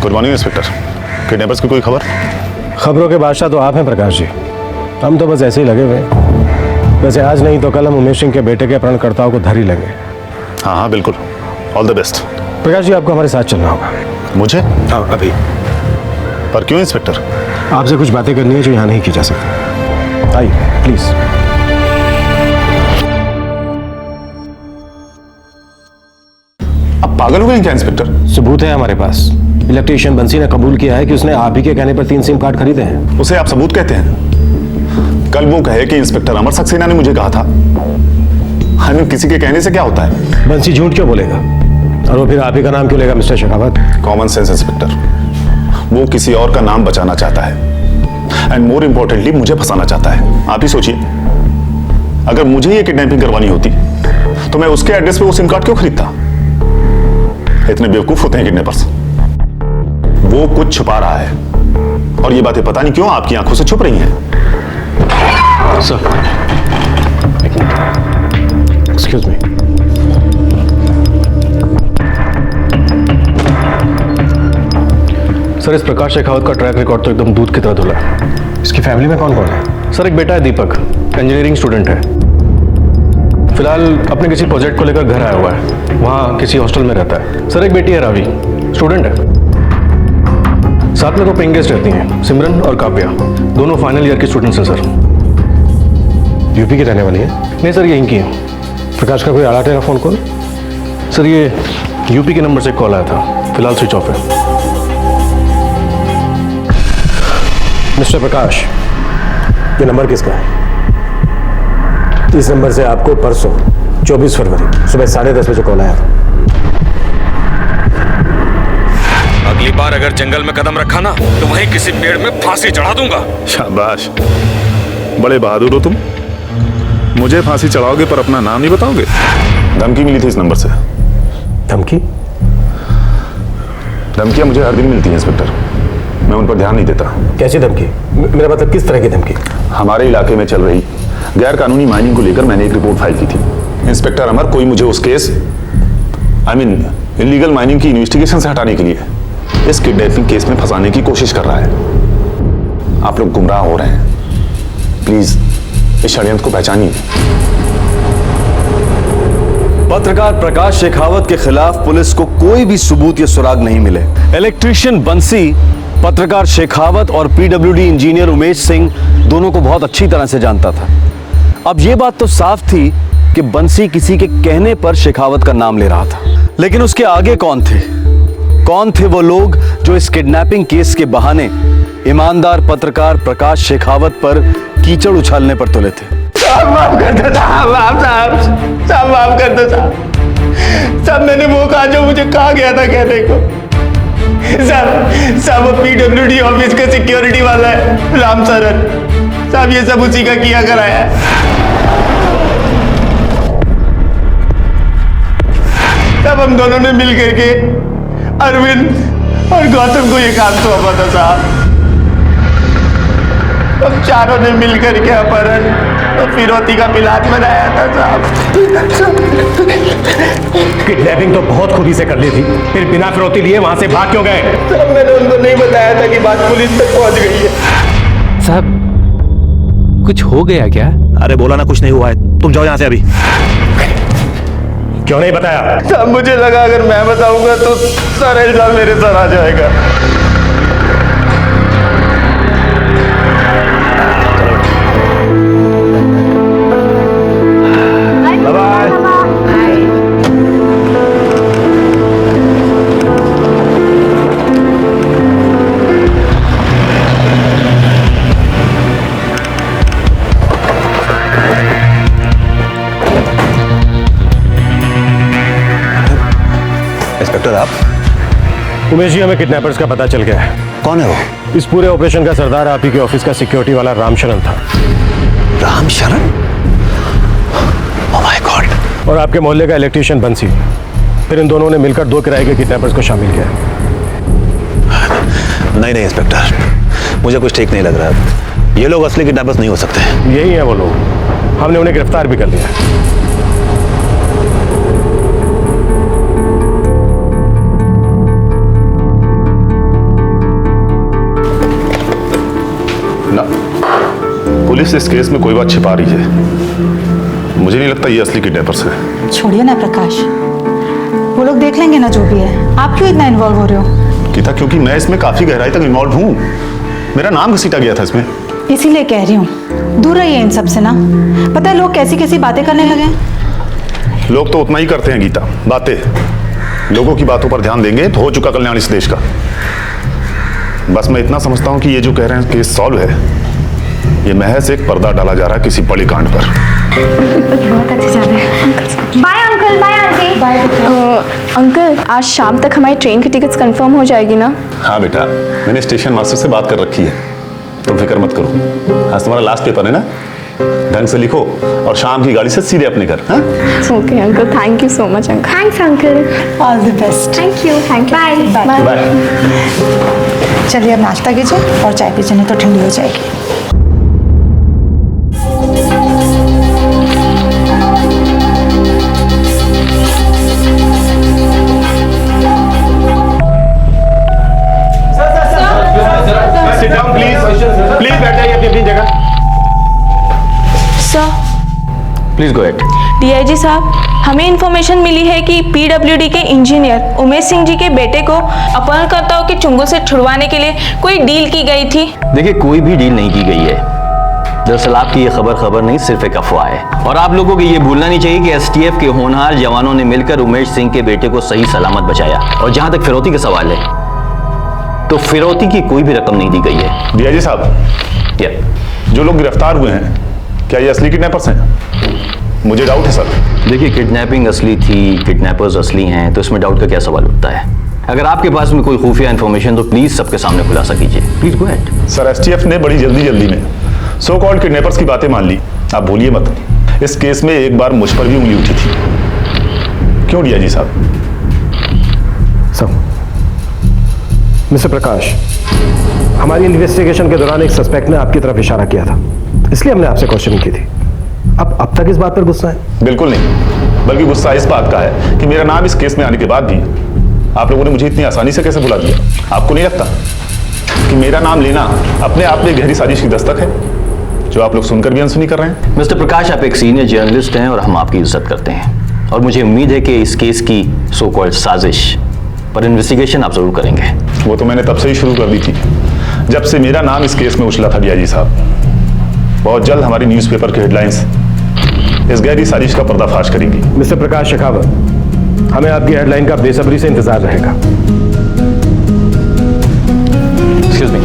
गुड मॉर्निंग इंस्पेक्टर, किडनैपर्स की कोई खबर? खबरों के बादशाह तो आप हैं प्रकाश जी, हम तो बस ऐसे ही लगे हुए। वैसे आज नहीं तो कल हम उमेश सिंह के बेटे के अपहरणकर्ताओं को धर ही लेंगे। हाँ हाँ बिल्कुल, all the best. Prakash ji आपको हमारे साथ चलना होगा। मुझे? हाँ अभी। पर क्यों इंस्पेक्टर? आपसे कुछ बातें करनी है जो यहाँ नहीं की जा सकती। आइए प्लीज। अब पागल हो गए क्या इंस्पेक्टर? सबूत है हमारे पास। इलेक्ट्रीशियन बंसी ने कबूल किया है कि उसने आप ही के कहने पर 3 सिम कार्ड खरीदे हैं। उसे आप सबूत कहते हैं? कल वो कहे कि इंस्पेक्टर अमर सक्सेना ने मुझे कहा था। हमें किसी के कहने से क्या होता है? बंसी झूठ क्यों बोलेगा, और वो फिर आप ही का नाम क्यों लेगा mister Shekhawat? Common sense inspector, वो किसी और का नाम बचाना चाहता है, एंड मोर इंपॉर्टेंटली मुझे फंसाना चाहता है। आप ही सोचिए, अगर मुझे ये किडनैपिंग करवानी होती तो मैं उसके एड्रेस पे वो सिम कार्ड क्यों खरीदता? इतने बेवकूफ होते हैं किडनैपर्स। वो कुछ छुपा रहा है, और ये बातें पता नहीं क्यों आपकी आंखों से छुप रही हैं। Excuse me. सर इस प्रकाश शेखावत का ट्रैक रिकॉर्ड तो एकदम दूध की तरह धुला है। इसकी फैमिली में कौन कौन है? सर एक बेटा है दीपक, इंजीनियरिंग स्टूडेंट है, फिलहाल अपने किसी प्रोजेक्ट को लेकर घर आया हुआ है, वहाँ किसी हॉस्टल में रहता है। सर एक बेटी है रावी, स्टूडेंट है, साथ में 2 पेइंग गेस्ट रहती हैं, सिमरन और काव्या, दोनों फाइनल ईयर की स्टूडेंट्स हैं सर। यूपी की रहने वाली है? नहीं सर यहीं की है। प्रकाश का कोई आड़ा टेढ़ा फोन कॉल? सर ये यूपी के नंबर से कॉल आया था, फिलहाल स्विच ऑफ है। मिस्टर प्रकाश, ये नंबर किसका है? इस नंबर से आपको परसों 24 फरवरी सुबह 10:30 बजे कॉल आया था। अगली बार अगर जंगल में कदम रखा ना तो वहीं किसी पेड़ में फांसी चढ़ा दूंगा। शाबाश, बड़े बहादुर हो तुम। मुझे फांसी चढ़ाओगे पर अपना नाम नहीं बताओगे? धमकी मिली थी इस नंबर से। धमकी? धमकियां मुझे हर दिन मिलती हैं इंस्पेक्टर, मैं उन पर ध्यान नहीं देता। कैसी धमकी? मेरा मतलब किस तरह की धमकी? हमारे इलाके में चल रही गैर कानूनी माइनिंग को लेकर मैंने एक रिपोर्ट फाइल की थी। इंस्पेक्टर अमर, कोई मुझे उस केस इलीगल माइनिंग की इन्वेस्टिगेशन से हटाने के लिए इस किडनैपिंग केस में फंसाने की कोशिश कर रहा है। आप लोग गुमराह हो रहे हैं, प्लीज इस षड्यंत्र को पहचानिए। पत्रकार प्रकाश शेखावत के खिलाफ पुलिस को कोई भी सबूत या सुराग नहीं मिले। इलेक्ट्रीशियन बंसी पत्रकार शेखावत और पीडब्ल्यूडी इंजीनियर उमेश सिंह दोनों को बहुत अच्छी तरह से जानता था। अब यह बात तो साफ थी कि बंसी किसी के कहने पर शेखावत का नाम ले रहा था, लेकिन उसके आगे कौन थे? कौन थे वो लोग जो इस किडनैपिंग केस के बहाने ईमानदार पत्रकार प्रकाश शेखावत पर कीचड़ उछालने पर तुले थे? माफ कर दो साहब, साहब माफ कर दो साहब, मैंने वो कहा जो मुझे कहा गया था कहने को। साहब वो पीडब्ल्यूडी ऑफिस का सिक्योरिटी वाला है राम सरन साहब, ये सब उसी का किया कराया है। तब हम दोनों ने मिल करके अरविंद और गौतम को ये काम सौंपा था साहब। हम चारों ने मिल करके अपहरण और फिरौती का प्लान बनाया था साहब। किडनैपिंग तो बहुत खुदी से कर ली थी, फिर बिना फिरौती लिए वहां से भाग क्यों गए? साहब मैंने उनको नहीं बताया था कि बात पुलिस तक पहुंच गई है। साहब कुछ हो गया क्या? अरे बोला ना कुछ नहीं हुआ है, तुम जाओ यहां से अभी। क्यों नहीं बताया? साहब मुझे लगा अगर मैं बताऊंगा तो सारा इल्जाम मेरे सर आ जाएगा। इंस्पेक्टर आप? उमेश जी, हमें किडनैपर्स का पता चल गया है। कौन है वो? इस पूरे ऑपरेशन का सरदार आप ही के ऑफिस का सिक्योरिटी वाला रामशरण था। रामशरण? Oh my god. और आपके मोहल्ले का इलेक्ट्रीशियन बंसी। फिर इन दोनों ने मिलकर 2 किराए के किडनैपर्स को शामिल किया। नहीं इंस्पेक्टर, मुझे कुछ ठीक नहीं लग रहा। ये लोग असली किडनैपर्स नहीं हो सकते। यही है वो लोग, हमने उन्हें गिरफ्तार भी कर लिया। पुलिस इस केस में कोई बात छिपा रही है। मुझे नहीं लगता ये असली किडनैपर्स हैं। छोड़िए ना प्रकाश, वो लोग देख लेंगे ना जो भी है। आप क्यों इतना इन्वॉल्व हो रहे हो? गीता, क्योंकि मैं इसमें काफी गहराई तक इन्वॉल्व हूँ। मेरा नाम घसीटा गया था इसमें। इसीलिए कह रही हूँ, दूर रहिए इन सब से ना। पता है लोग कैसी कैसी बातें करने लगे हैं। लोग तो उतना ही करते हैं गीता, बातें। लोगों की बातों पर ध्यान देंगे तो हो चुका कल्याण इस देश का। बस मैं इतना समझता हूँ कि ये जो कह रहे हैं केस सॉल्व है, ये महज एक पर्दा डाला जा रहा है किसी बड़े कांड पर। बहुत अच्छे जा रहे हैं। Bye uncle, bye aunty. Bye uncle, आज शाम तक हमारी ट्रेन की टिकट्स कंफर्म हो जाएगी ना? हाँ बेटा, मैंने स्टेशन मास्टर से बात कर रखी है, तुम फिक्र मत करो। आज तुम्हारा लास्ट पेपर है ना, ढंग से लिखो और शाम की गाड़ी से सीधे अपने घर। हाँ okay uncle, thank you so much uncle. Thanks uncle. All the best. Thank you. Bye bye. Bye. चलिए अब नाश्ता कीजिए और चाय पीजिए, नहीं तो ठंडी हो जाएगी। Sit down, please. Please बैठिए अपनी जगह। Sir, please go ahead. DIG साहब, हमें इंफॉर्मेशन मिली है कि पीडब्ल्यूडी के इंजीनियर उमेश सिंह जी के बेटे को अपहरणकर्ताओं के चुंगल से छुड़वाने के लिए कोई डील की गई थी। देखिए, कोई भी डील नहीं की गई है। दरअसल आपकी ये खबर नहीं, सिर्फ एक अफवाह है। और आप लोगों को ये भूलना नहीं चाहिए कि एसटीएफ के होनहार जवानों ने मिलकर उमेश सिंह के बेटे को सही सलामत बचाया। और जहां तक फिरौती का सवाल है, तो फिरौती की कोई भी रकम नहीं दी गई है। डीआईजी साहब, जो लोग गिरफ्तार हुए हैं, क्या ये असली किडनैपर्स हैं? मुझे डाउट है सर। देखिए, किडनैपिंग असली थी, किडनैपर्स असली हैं, तो इसमें डाउट का क्या सवाल उठता है? अगर आपके पास में कोई खुफिया इन्फॉर्मेशन तो प्लीज सबके सामने खुलासा कीजिए। Please go ahead. Sir, STF ने बड़ी जल्दी में सो कॉल्ड किडनैपर्स की बातें मान ली। आप भूलिए मत, इस केस में एक बार मुझ पर भी उंगली उठी थी। क्यों डीआईजी साहब? मिस्टर प्रकाश, हमारी इन्वेस्टिगेशन के दौरान एक सस्पेक्ट ने आपकी तरफ इशारा किया था, इसलिए हमने आपसे क्वेश्चनिंग की थी। अब तक इस बात पर गुस्सा है? बिल्कुल नहीं, बल्कि गुस्सा इस बात का है कि मेरा नाम इस केस में आने के बाद भी आप लोगों ने मुझे इतनी आसानी से कैसे भुला दिया। आपको नहीं लगता कि मेरा नाम लेना अपने आप में गहरी साजिश की दस्तक है, जो आप लोग सुनकर भी अनसुनी कर रहे हैं? मिस्टर प्रकाश, आप एक सीनियर जर्नलिस्ट हैं और हम आपकी इज्जत करते हैं, और मुझे उम्मीद है कि इस केस की सो कॉल्ड साजिश पर इन्वेस्टिगेशन आप जरूर करेंगे। वो तो मैंने तब से ही शुरू कर दी थी, जब से मेरा नाम इस केस में उछला था डीआईजी साहब। बहुत जल्द हमारी न्यूज़पेपर की हेडलाइंस इस गहरी साजिश का पर्दाफाश करेंगी। मिस्टर प्रकाश शेखावत, हमें आपकी हेडलाइन का बेसब्री से इंतजार रहेगा। Excuse me.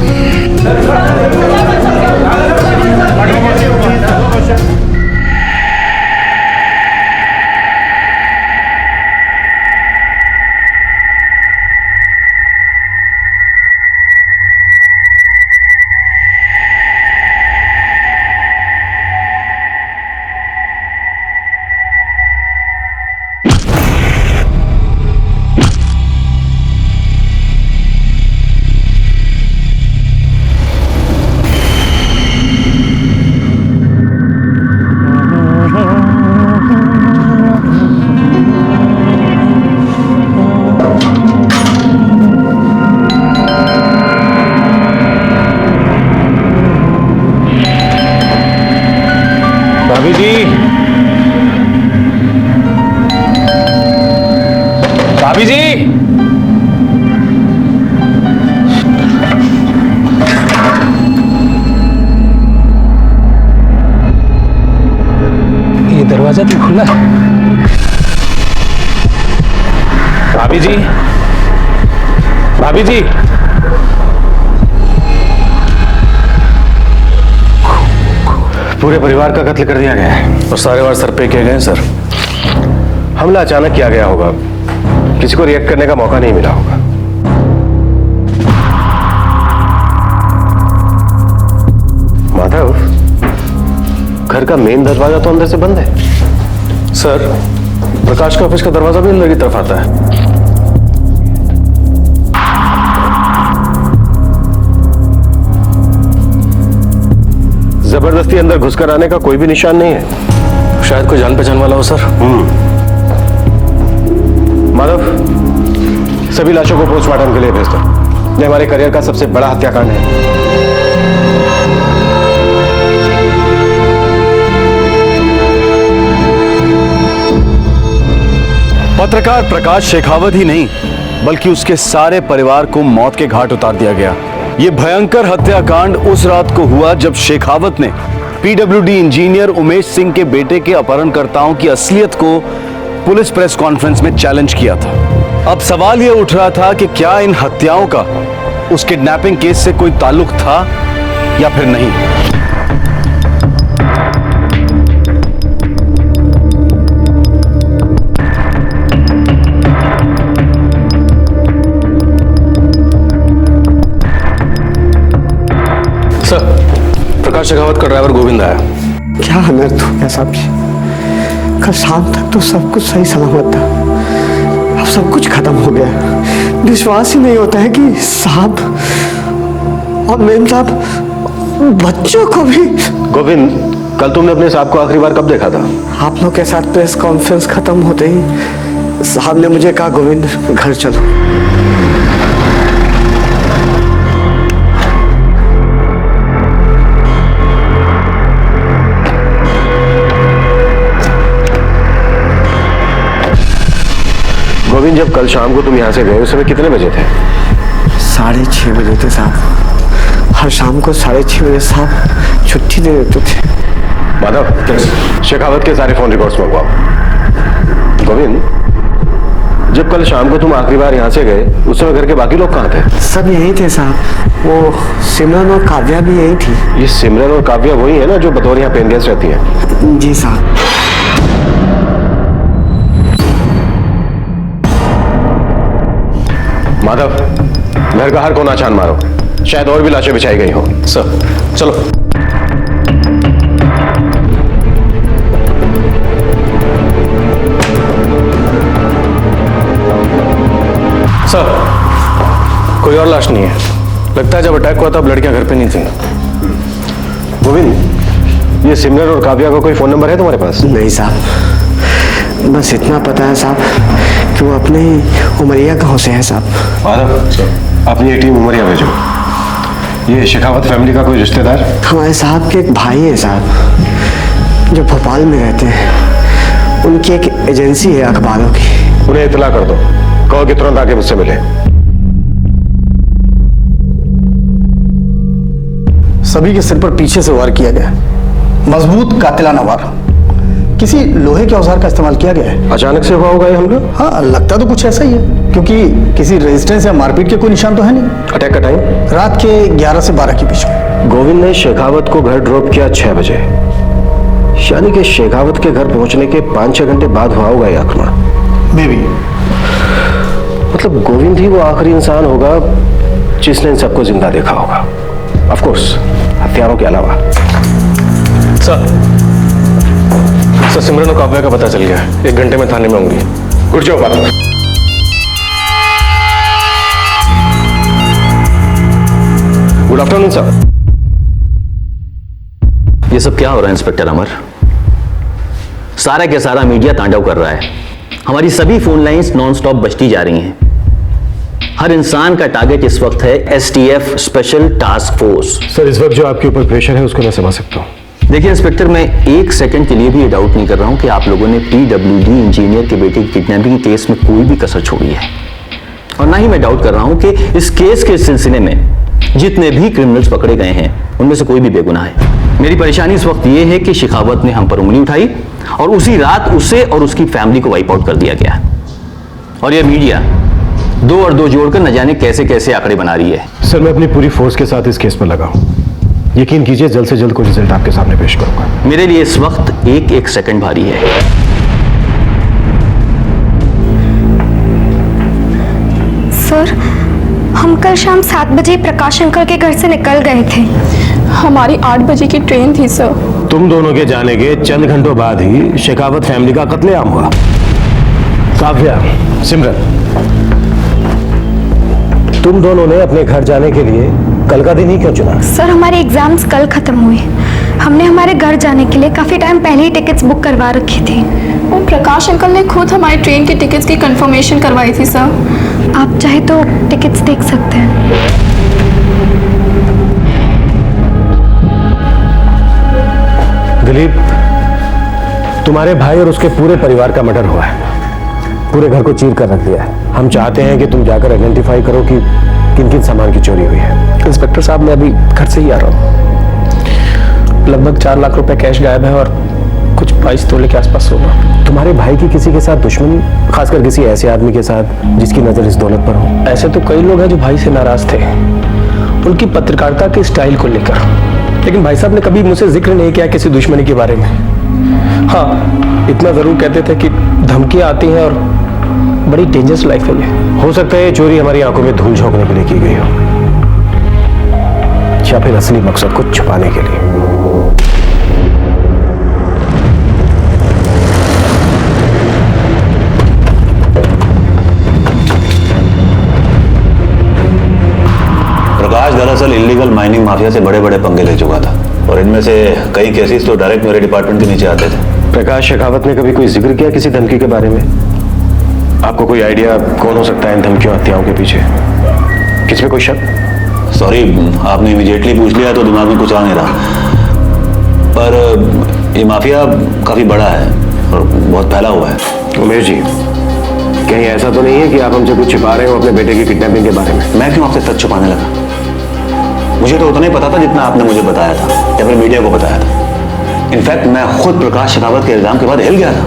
भाभी जी, भाभी जी, ये दरवाजा तो खुला है। भाभी जी, भाभी जी, पूरे परिवार का कत्ल कर दिया गया है और सारे वार सर पे किए गए सर। हमला अचानक किया गया होगा, किसी को रिएक्ट करने का मौका नहीं मिला होगा। माधव, घर का मेन दरवाजा तो अंदर से बंद है। सर, प्रकाश का ऑफिस का दरवाजा भी अंदर की तरफ आता है। जबरदस्ती अंदर घुसकर आने का कोई भी निशान नहीं है। शायद कोई जान पहचान वाला हो सर। माधव, सभी लाशों को पोस्टमार्टम के लिए भेज दो। ये हमारे करियर का सबसे बड़ा हत्याकांड है। पत्रकार प्रकाश शेखावत ही नहीं, बल्कि उसके सारे परिवार को मौत के घाट उतार दिया गया। यह भयंकर हत्याकांड उस रात को हुआ जब शेखावत ने पीडब्ल्यूडी इंजीनियर उमेश सिंह के बेटे के अपहरणकर्ताओं की असलियत को पुलिस प्रेस कॉन्फ्रेंस में चैलेंज किया था। अब सवाल यह उठ रहा था कि क्या इन हत्याओं का उस किडनैपिंग केस से कोई ताल्लुक था या फिर नहीं। प्रकाश शेखावत का ड्राइवर गोविंद आया। क्या अनर्थ हो गया साहब जी? कल शाम तक तो सब कुछ सही सलामत था, अब सब कुछ खत्म हो गया। विश्वास ही नहीं होता है कि साहब और मेम साहब बच्चों को भी। गोविंद, कल तुमने अपने साहब को आखिरी बार कब देखा था? आप लोग के साथ प्रेस कॉन्फ्रेंस खत्म होते ही साहब ने मुझे कहा गोविंद घर चलो। गोविंद, जब कल शाम को तुम यहाँ से गए उस समय कितने बजे थे? 6:30 बजे थे साहब। हर शाम को 6:30 बजे साहब छुट्टी दे देते थे। माधव, शेखावत के सारे फोन रिकॉर्ड्स मंगवाओ। गोविंद, जब कल शाम को तुम आखिरी बार यहाँ से गए उस समय घर के बाकी लोग कहाँ थे? सब यहीं थे साहब। वो सिमरन और काव्या भी यहीं थी। ये सिमरन और काव्या वही है ना जो बतौर यहाँ पेन गेस्ट रहती है? जी साहब। माधव, घर का हर कोना छान मारो, शायद और भी लाशें बिछाई गई हो। सर चलो। सर कोई और लाश नहीं है। लगता है जब अटैक हुआ तब लड़कियां घर पे नहीं थी। गोविंद, ये सिमरन और काव्या का कोई फोन नंबर है तुम्हारे पास? नहीं साहब, बस इतना पता है साहब कि वो अपने उमरिया गांव से है साहब। माधव, अपनी एक टीम उमरिया भेजो। ये शेखावत फैमिली का कोई रिश्तेदार? हमारे साहब के एक भाई है साहब, जो भोपाल में रहते हैं। उनकी एक एजेंसी है अखबारों की। उन्हें इतला कर दो, कहो कि तुरंत आके मुझसे मिले। सभी के सिर पर पीछे से वार किया गया, मजबूत कातिलाना वार। किसी लोहे के औजार का इस्तेमाल किया गया है। अचानक से हुआ होगा ये हमला? हाँ, लगता तो कुछ ऐसा ही है, क्योंकि किसी रेजिस्टेंस या मारपीट के कोई निशान तो है नहीं। अटैक का टाइम? रात के 11 से 12 के बीच में। गोविंद ने शेखावत को घर ड्रॉप किया 6 बजे, यानी कि शेखावत के घर पहुंचने के 5-6 घंटे बाद हुआ होगा यह आक्रमण। बेबी, मतलब गोविंद ही वो आखिरी इंसान होगा जिसने इन सबको जिंदा देखा होगा, ऑफ कोर्स हथियारों के अलावा। सर सिमरन और काव्या का पता चल गया है। 1 घंटे में थाने में होंगी। उठ जाओ बात। Good afternoon sir. ये सब क्या हो रहा है इंस्पेक्टर अमर? सारा के सारा मीडिया तांडव कर रहा है। हमारी सभी फोन लाइंस नॉनस्टॉप बजती जा रही हैं। हर इंसान का टारगेट इस वक्त है STF special task force. Sir इस वक्त जो आपके ऊपर प्रेशर है उसको मैं समझ सकता हूँ। देखिए इंस्पेक्टर, मैं 1 सेकंड के लिए भी ये डाउट नहीं कर रहा हूं कि आप लोगों ने पीडब्ल्यूडी इंजीनियर के बेटे की किडनैपिंग केस में कोई भी कसर छोड़ी है, और ना ही मैं डाउट कर रहा हूं कि इस केस के सिलसिले में जितने भी क्रिमिनल्स पकड़े गए हैं उनमें से कोई भी बेगुनाह है। मेरी परेशानी इस वक्त ये है कि शेखावत ने हम पर उंगली उठाई और उसी रात उसे और उसकी फैमिली को वाइप आउट कर दिया गया, और यह मीडिया 2 और 2 जोड़कर न जाने कैसे कैसे आंकड़े बना रही है। सर मैं अपनी पूरी फोर्स के साथ इस केस पर लगा हूं। यकीन कीजिए जल्द से जल्द कोई रिजल्ट आपके सामने पेश करूंगा। मेरे लिए इस वक्त एक सेकंड भारी है। सर, हम कल शाम 7 बजे प्रकाश अंकल के घर से निकल गए थे। हमारी 8 बजे की ट्रेन थी सर। तुम दोनों के जाने के चंद घंटों बाद ही शेखावत फैमिली का कत्लेआम हुआ। काव्या, सिमरन, तुम दोनों ने अपने घर जाने के लिए कल का दिन ही क्यों चुना? सर, हमारे एग्जाम्स कल खत्म हुए। हमने हमारे घर जाने के लिए काफी टाइम पहले ही टिकट्स बुक करवा रखी थी। और प्रकाश अंकल ने खुद हमारी ट्रेन की टिकट्स की कंफर्मेशन करवाई थी सर। आप चाहे तो टिकट्स देख सकते हैं। दिलीप, तुम्हारे भाई और उसके पूरे परिवार का मर्डर हुआ है। पूरे घर को चीर कर रख दिया है। हम चाहते हैं कि तुम जाकर आइडेंटिफाई करो कि किन किन सामान की चोरी हुई है। इंस्पेक्टर साहब, मैं अभी घर से ही आ रहा हूँ। लगभग 4 लाख रुपए कैश गायब है और कुछ 22 तोले के आसपास होगा। तुम्हारे भाई की किसी के साथ दुश्मनी, खासकर किसी ऐसे आदमी के साथ जिसकी नजर इस दौलत पर हो? ऐसे तो कई लोग हैं जो भाई से नाराज थे, उनकी पत्रकारिता के स्टाइल को लेकर, लेकिन भाई साहब ने कभी मुझसे जिक्र नहीं किया किसी दुश्मनी के बारे में। हाँ, इतना जरूर कहते थे कि धमकियां आती हैं और बड़ी डेंजरस लाइफ है ये। हो सकता है ये चोरी हमारी आंखों में धूल झोंकने के लिए की गई हो, या फिर असली मकसद को छुपाने के लिए। प्रकाश दरअसल इलीगल माइनिंग माफिया से बड़े बड़े पंगे ले चुका था, और इनमें से कई केसेस तो डायरेक्ट मेरे डिपार्टमेंट के नीचे आते थे। प्रकाश शेखावत ने कभी कोई जिक्र किया किसी धमकी के बारे में? आपको कोई आइडिया कौन हो सकता है इन धमकियों हत्याओं के पीछे? किस पे कोई शक? सॉरी, आपने इमीडिएटली पूछ लिया तो दिमाग में कुछ आ नहीं रहा, पर ये माफिया काफी बड़ा है और बहुत फैला हुआ है। उमेश जी, कहीं ऐसा तो नहीं है कि आप हमसे कुछ छिपा रहे हो अपने बेटे की किडनैपिंग के बारे में? मैं क्यों आपसे सच छुपाने लगा? मुझे तो उतना ही पता था जितना आपने मुझे बताया था या फिर मीडिया को बताया था। इनफैक्ट मैं खुद प्रकाश शेखावत के इल्जाम के बाद हिल गया था।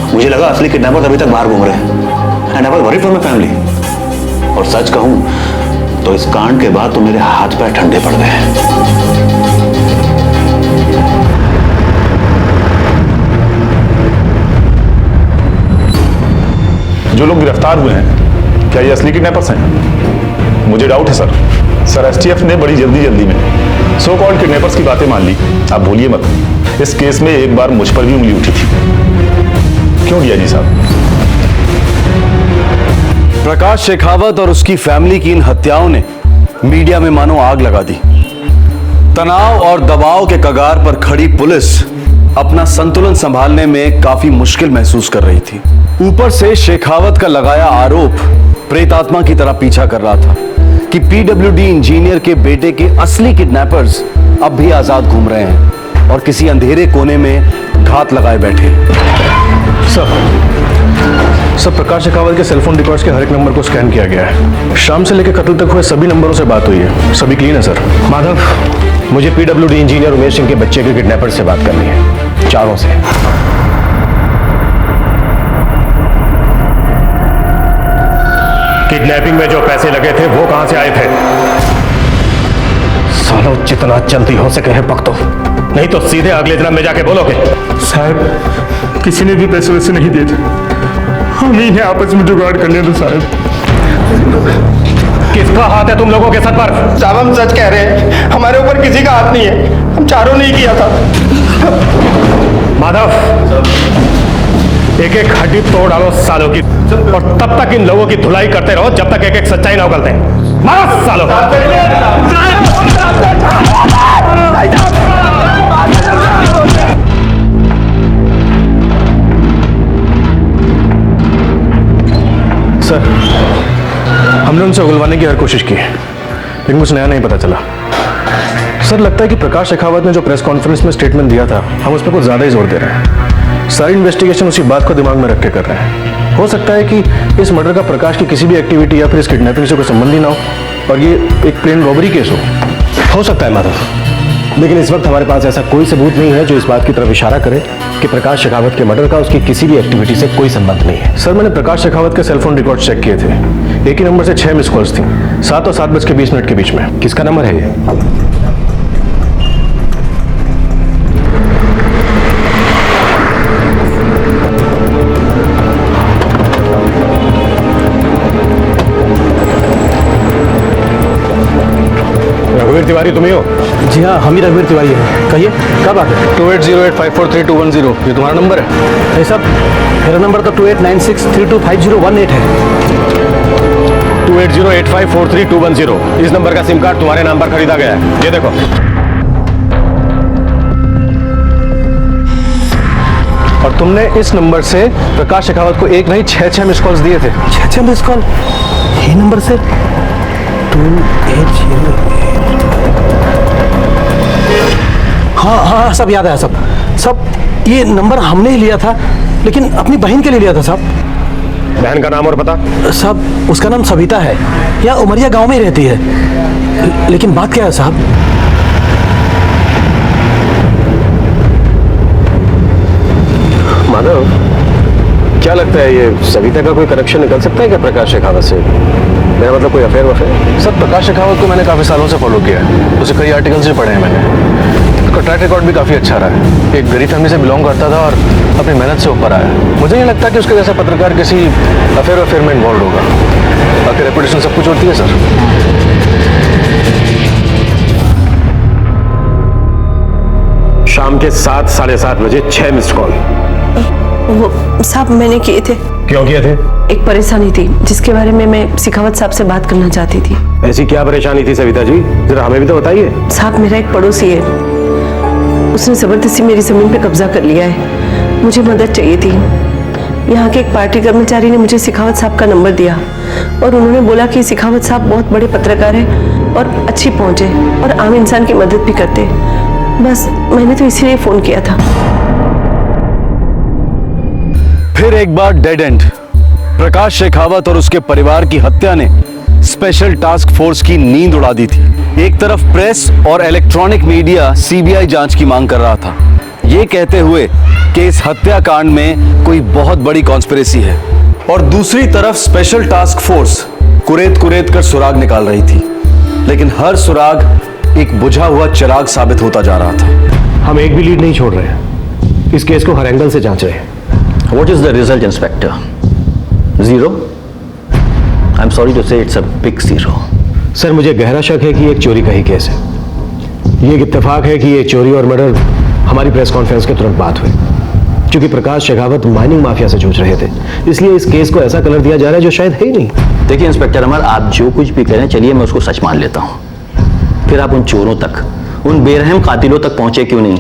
मुझे लगा असली किडनैपर्स अभी तक बाहर घूम रहे हैं। And I was worried for my family. और सच कहूं तो इस कांड के बाद तो मेरे हाथ पैर ठंडे पड़ गए हैं। जो लोग गिरफ्तार हुए हैं क्या ये असली किडनैपर्स हैं? मुझे डाउट है सर। सर एसटीएफ ने बड़ी जल्दी में सो कॉल्ड किडनैपर्स की बातें मान ली। आप भूलिए मत, इस केस में एक बार मुझ पर भी उंगली उठी थी। क्यों डीआईजी साहब? प्रकाश शेखावत और उसकी फैमिली की इन हत्याओं ने मीडिया में मानो आग लगा दी। तनाव और दबाव के कगार पर खड़ी पुलिस अपना संतुलन संभालने में काफी मुश्किल महसूस कर रही थी। ऊपर से शेखावत का लगाया आरोप प्रेतात्मा की तरह पीछा कर रहा था कि पीडब्ल्यूडी इंजीनियर के बेटे के असली किडनैपर्स अब भी आजाद घूम रहे हैं और किसी अंधेरे कोने में घात लगाए बैठे। सर प्रकाश शेखावत के सेलफोन रिकॉर्ड्स के हर एक नंबर को स्कैन किया गया है। शाम से लेकर कत्ल तक हुए सभी नंबरों से बात हुई है, सभी क्लीन है सर। माधव, मुझे पीडब्ल्यूडी इंजीनियर उमेश सिंह के बच्चे के किडनैपर से बात करनी है, चारों से। किडनैपिंग में जो पैसे लगे थे वो कहां से आए थे? सालों, जितना जल्दी हो सके है पकड़ो, नहीं तो सीधे अगले जन्म में जाके बोलोगे। साहब किसी ने भी पैसे वैसे नहीं दिए थे, हम ही ने आपस में जुगाड़ कर लिया था साहब। किसका हाथ है तुम लोगों के सर पर? साहब हम सच कह रहे हैं, हमारे ऊपर किसी का हाथ नहीं है, हम चारों ने ही किया था। माधव, एक एक हड्डी तोड़ डालो सालों की, और तब तक इन लोगों की धुलाई करते रहो जब तक एक एक सच्चाई ना उगलते। मारो सालों। सर हमने उनसे उगलवाने की हर कोशिश की है, लेकिन कुछ नया नहीं पता चला। सर लगता है कि प्रकाश शेखावत ने जो प्रेस कॉन्फ्रेंस में स्टेटमेंट दिया था, हम उस पर कुछ ज्यादा ही जोर दे रहे हैं। सारी इन्वेस्टिगेशन उसी बात को दिमाग में रख के कर रहे हैं। हो सकता है कि इस मर्डर का प्रकाश की किसी भी एक्टिविटी या फिर इस किडनैपिंग से कोई संबंध ही ना हो और ये एक प्लेन रॉबरी केस हो सकता है माधव, लेकिन इस वक्त हमारे पास ऐसा कोई सबूत नहीं है जो इस बात की तरफ इशारा करे कि प्रकाश शेखावत के मर्डर का उसकी किसी भी एक्टिविटी से कोई संबंध नहीं है। सर मैंने प्रकाश शेखावत के सेलफोन रिकॉर्ड चेक किए थे, एक ही नंबर से 6 मिस कॉल्स थी, 7 और 7:20 के बीच में। किसका नंबर है ये? रघुवीर तिवारी तुम्ही हो? जी हाँ, हम ही रघुवीर तिवारी हैं। कहिए क्या बात है? 2808543210, ये तुम्हारा नंबर है? नहीं साहब, मेरा नंबर तो 2896325018 है। 2808543210, इस नंबर का सिम कार्ड तुम्हारे नाम पर खरीदा गया है, ये देखो। और तुमने इस नंबर से प्रकाश शेखावत को एक नहीं 6 मिस कॉल्स दिए थे। 6 मिस कॉल ये नंबर से? 2808। हाँ सब याद है सब ये नंबर हमने ही लिया था, लेकिन अपनी बहन के लिए लिया था साहब। बहन का नाम और पता? साहब उसका नाम सविता है, यहाँ उमरिया गांव में ही रहती है। लेकिन बात क्या है साहब? माधव, क्या लगता है ये सविता का कोई कनेक्शन निकल सकता है क्या प्रकाश शेखावत से? मेरा मतलब कोई अफेयर वफेयर? सर प्रकाश शेखावत को मैंने काफी सालों से फॉलो किया है, उसे कई आर्टिकल्स भी पढ़े हैं मैंने। उसका ट्रैक रिकॉर्ड भी काफी अच्छा रहा है, एक गरीब फैमिली से बिलोंग करता था और अपनी मेहनत से ऊपर आया। मुझे नहीं लगता कि उसके जैसा पत्रकार किसी अफेयर में इन्वॉल्व होगा। बाकी रेपुटेशन सब कुछ होती है सर। शाम के 7, 7:30 बजे 6 मिस्ड कॉल। वो साहब मैंने किए थे। क्यों किए थे? एक परेशानी थी जिसके बारे में मैं शेखावत साहब से बात करना चाहती थी। ऐसी क्या परेशानी थी सविता जी, जरा हमें भी तो बताइए। साहब मेरा एक पड़ोसी है, उसने जबरदस्ती मेरी जमीन पे कब्जा कर लिया है, मुझे मदद चाहिए थी। यहाँ के एक पार्टी कर्मचारी ने मुझे शेखावत साहब का नंबर दिया और उन्होंने बोला कि शेखावत साहब बहुत बड़े पत्रकार हैं और अच्छी पहुंच है और आम इंसान की मदद भी करते। बस मैंने तो इसीलिए फोन किया था। फिर एक बार डेड एंड। प्रकाश शेखावत और उसके परिवार की हत्या ने स्पेशल टास्क फोर्स की नींद उड़ा दी थी। एक तरफ प्रेस और इलेक्ट्रॉनिक मीडिया सीबीआई जांच की मांग कर रहा था, ये कहते हुए कि इस हत्याकांड में कोई बहुत बड़ी कॉन्स्पिरेसी है, और दूसरी तरफ स्पेशल टास्क फोर्स कुरेद कर सुराग निकाल रही थी, लेकिन हर सुराग एक बुझा हुआ चिराग साबित होता जा रहा था। हम एक भी लीड नहीं छोड़ रहे हैं, इस केस को हर एंगल से जांच रहे हैं। What is the result, inspector? 0? I am sorry to say it's a big zero. Sir मुझे गहरा शक है कि ये एक चोरी का ही केस है। ये एक इत्तेफाक है कि ये चोरी और मर्डर हमारी प्रेस कॉन्फ्रेंस के तुरंत बाद हुए, क्योंकि प्रकाश शेखावत माइनिंग माफिया से जूझ रहे थे, इसलिए इस केस को ऐसा कलर दिया जा रहा है जो शायद है ही नहीं। देखिए इंस्पेक्टर अमर, आप जो कुछ भी करें, चलिए मैं उसको सच मान लेता हूं, फिर आप उन चोरों तक, उन बेरहम कातिलों तक पहुंचे क्यों नहीं?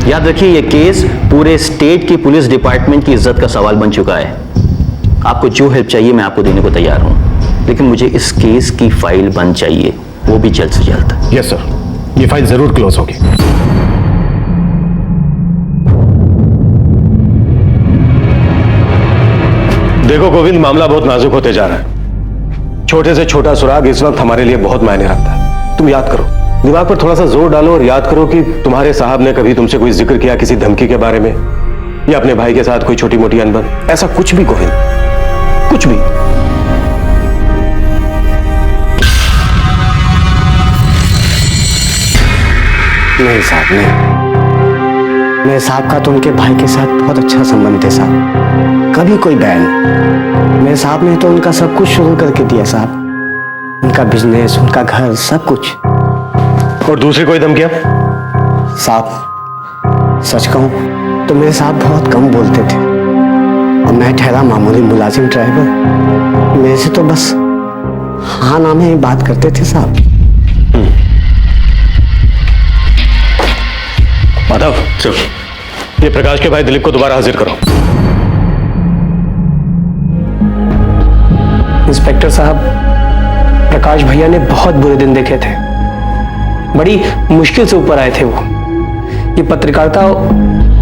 याद रखिए ये केस पूरे स्टेट की पुलिस डिपार्टमेंट की इज्जत का सवाल बन चुका है। आपको जो हेल्प चाहिए मैं आपको देने को तैयार हूं, लेकिन मुझे इस केस की फाइल बंद चाहिए, वो भी जल्द से जल्द। यस सर, ये फाइल जरूर क्लोज होगी। देखो गोविंद, मामला बहुत नाजुक होते जा रहा है। छोटे से छोटा सुराग इस वक्त हमारे लिए बहुत मायने रखता है। तुम याद करो, दिमाग पर थोड़ा सा जोर डालो और याद करो कि तुम्हारे साहब ने कभी तुमसे कोई जिक्र किया किसी धमकी के बारे में, या अपने भाई के साथ कोई छोटी मोटी अनबन, ऐसा कुछ भी गोविंद, कुछ भी। नहीं साहब, नहीं। मेरे साहब का तो उनके भाई के साथ बहुत अच्छा संबंध है साहब, कभी कोई बैन। मेरे साहब ने तो उनका सब कुछ शुरू करके दिया साहब, उनका बिजनेस, उनका घर, सब कुछ। और दूसरी कोई धमकियां? साहब सच कहूं तो मेरे साहब बहुत कम बोलते थे, और मैं ठहरा मामूली मुलाजिम ड्राइवर, मेरे से तो बस हाँ ना में ही बात करते थे साहब। माधव, ये प्रकाश के भाई दिलीप को दोबारा हाजिर करो। इंस्पेक्टर साहब, प्रकाश भैया ने बहुत बुरे दिन देखे थे, बड़ी मुश्किल से ऊपर आए थे वो। ये पत्रकारिता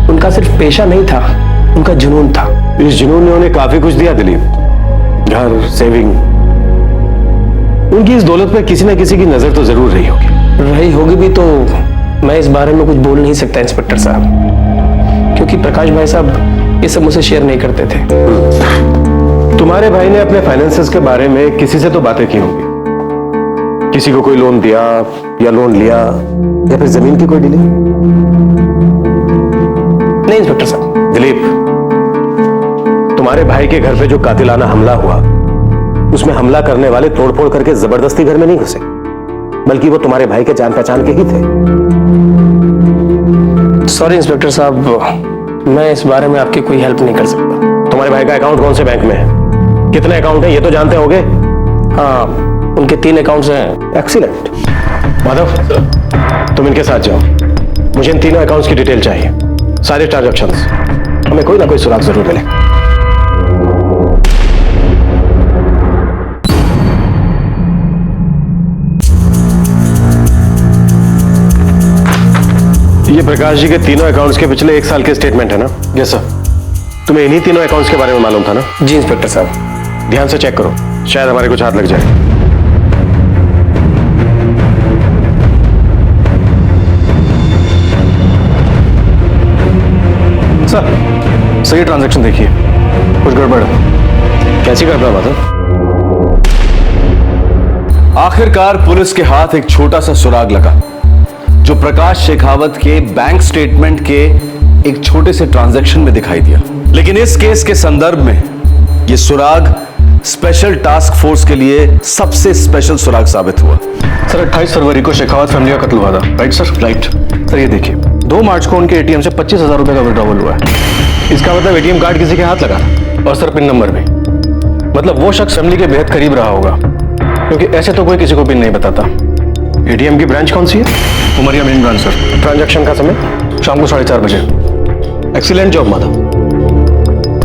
उनका सिर्फ पेशा नहीं था, उनका जुनून था। इस जुनून ने उन्हें काफी कुछ दिया दिलीप, घर, सेविंग। उनकी इस दौलत पर किसी न किसी की नजर तो जरूर रही होगी भी तो मैं इस बारे में कुछ बोल नहीं सकता इंस्पेक्टर साहब, क्योंकि प्रकाश भाई साहब ये सब मुझसे शेयर नहीं करते थे। तुम्हारे भाई ने अपने फाइनेंसेस के बारे में किसी से तो बातें की होंगी, किसी को कोई लोन दिया या लोन लिया, या फिर जमीन की कोई डीलिंग? नहीं इंस्पेक्टर साहब। दिलीप, तुम्हारे भाई के घर पे जो कातिलाना हमला हुआ, उसमें हमला करने वाले तोड़फोड़ करके जबरदस्ती घर में नहीं घुसे, बल्कि वो तुम्हारे भाई के जान पहचान के ही थे। सॉरी इंस्पेक्टर साहब, मैं इस बारे में आपकी कोई हेल्प नहीं कर सकता। तुम्हारे भाई का अकाउंट कौन से बैंक में है? कितने अकाउंट है ये तो जानते होगे? हाँ, उनके 3 अकाउंट्स हैं। एक्सीलेंट। माधव, तुम इनके साथ जाओ, मुझे इन तीनों अकाउंट्स की डिटेल चाहिए, सारे ट्रांजैक्शंस। हमें कोई ना कोई सुराग जरूर मिले। ये प्रकाश जी के तीनों अकाउंट्स के पिछले 1 साल के स्टेटमेंट है ना? Yes sir. तुम्हें इन्हीं तीनों अकाउंट्स के बारे में मालूम था ना? जी इंस्पेक्टर साहब। ध्यान से चेक करो, शायद हमारे कुछ हाथ लग जाए। सर, सही ट्रांजैक्शन देखिए, कुछ गड़बड़ है। कैसी गड़बड़ माधव? आखिरकार पुलिस के हाथ एक छोटा सा सुराग लगा, जो प्रकाश शेखावत के बैंक स्टेटमेंट के एक छोटे से ट्रांजैक्शन में दिखाई दिया। लेकिन इस केस के संदर्भ में यह सुराग स्पेशल टास्क फोर्स के लिए सबसे स्पेशल सुराग साबित हुआ। सर 28 फरवरी को शेखावत फैमिली का कत्ल हुआ था, राइट सर? Right sir. ये देखिए, 2 मार्च को उनके एटीएम से 25,000 रुपए का विड्रॉवल हुआ है। इसका मतलब एटीएम कार्ड किसी के हाथ लगा, और सर पिन नंबर भी। मतलब वो शख्स फैमिली के बेहद करीब रहा होगा, क्योंकि ऐसे तो कोई किसी को पिन नहीं बताता। एटीएम की ब्रांच कौन सी है? Umaria main branch sir. Transaction का समय? शाम को 4:30 बजे। Excellent job Madhav.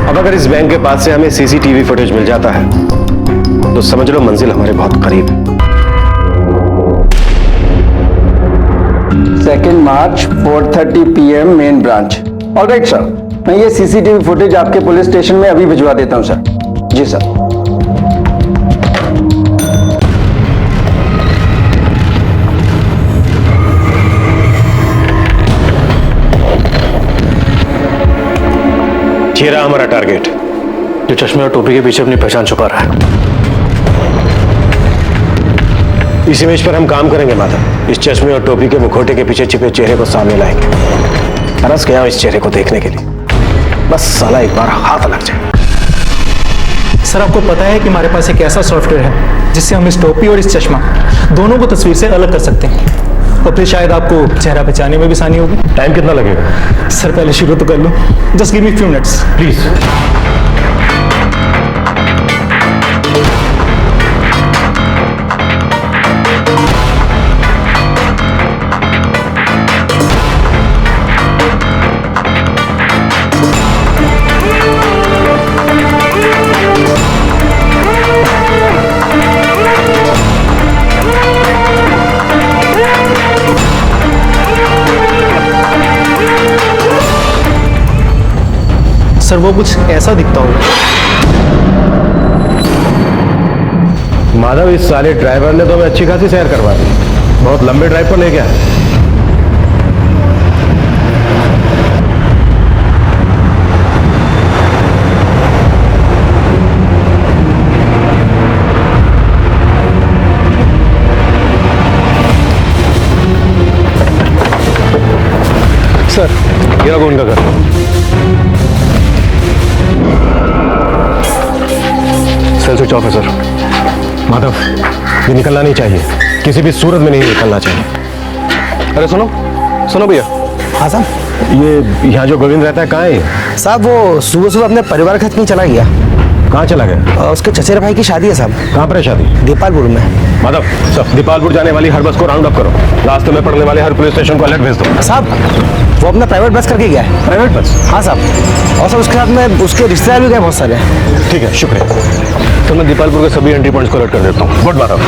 अब अगर इस बैंक के पास से हमें सीसीटीवी फुटेज मिल जाता है तो समझ लो मंजिल हमारे बहुत करीब है। 2 मार्च 4:30 PM main branch. Alright sir, मैं ये सीसीटीवी फुटेज आपके पुलिस स्टेशन में अभी भिजवा देता हूं सर। जी सर। ये रहा हमारा टारगेट, जो चश्मे और टोपी के पीछे अपनी पहचान छुपा रहा है। इस इमेज पर हम काम करेंगे माधव। इस चश्मे और टोपी के मुखौटे के पीछे छिपे चेहरे को सामने लाएंगे। तरस गया इस चेहरे को देखने के लिए, बस साला एक बार हाथ लग जाए। सर आपको पता है कि हमारे पास एक ऐसा सॉफ्टवेयर है जिससे हम इस टोपी और इस चश्मा दोनों को तस्वीर से अलग कर सकते हैं और फिर शायद आपको चेहरा पहचानने में भी आसानी होगी। टाइम कितना लगेगा? सर पहले शुरू तो कर लो, just give me few minutes please. Sir वो कुछ ऐसा दिखता होगा। माधव, इस साले ड्राइवर ने तो हमें अच्छी खासी सैर करवा दी। बहुत लंबे ड्राइव पर ले गया। सर ये रहा उनका घर। सेल स्विच ऑफ है सर। माधव, ये निकलना नहीं चाहिए, किसी भी सूरत में नहीं निकलना चाहिए। अरे सुनो सुनो भैया। हाँ साहब। ये यहाँ जो गोविंद रहता है कहाँ है? साहब वो सुबह सुबह अपने परिवार के साथ में चला गया। कहाँ चला गया? उसके चचेरे भाई की शादी है साहब। कहाँ पर है शादी? दीपालपुर में। माधव, सब दीपालपुर जाने वाली हर बस को राउंड अप करो। रास्ते में पड़ने वाले हर पुलिस स्टेशन को अलर्ट भेज दो। साहब वो अपना प्राइवेट बस करके गया है। Private bus? हाँ साहब। और सर उसके साथ में उसके रिश्तेदार भी गए बहुत सारे। ठीक है, शुक्रिया। तो मैं दीपालपुर के सभी एंट्री पॉइंट्स को अलर्ट कर देता हूँ। गुड माधव।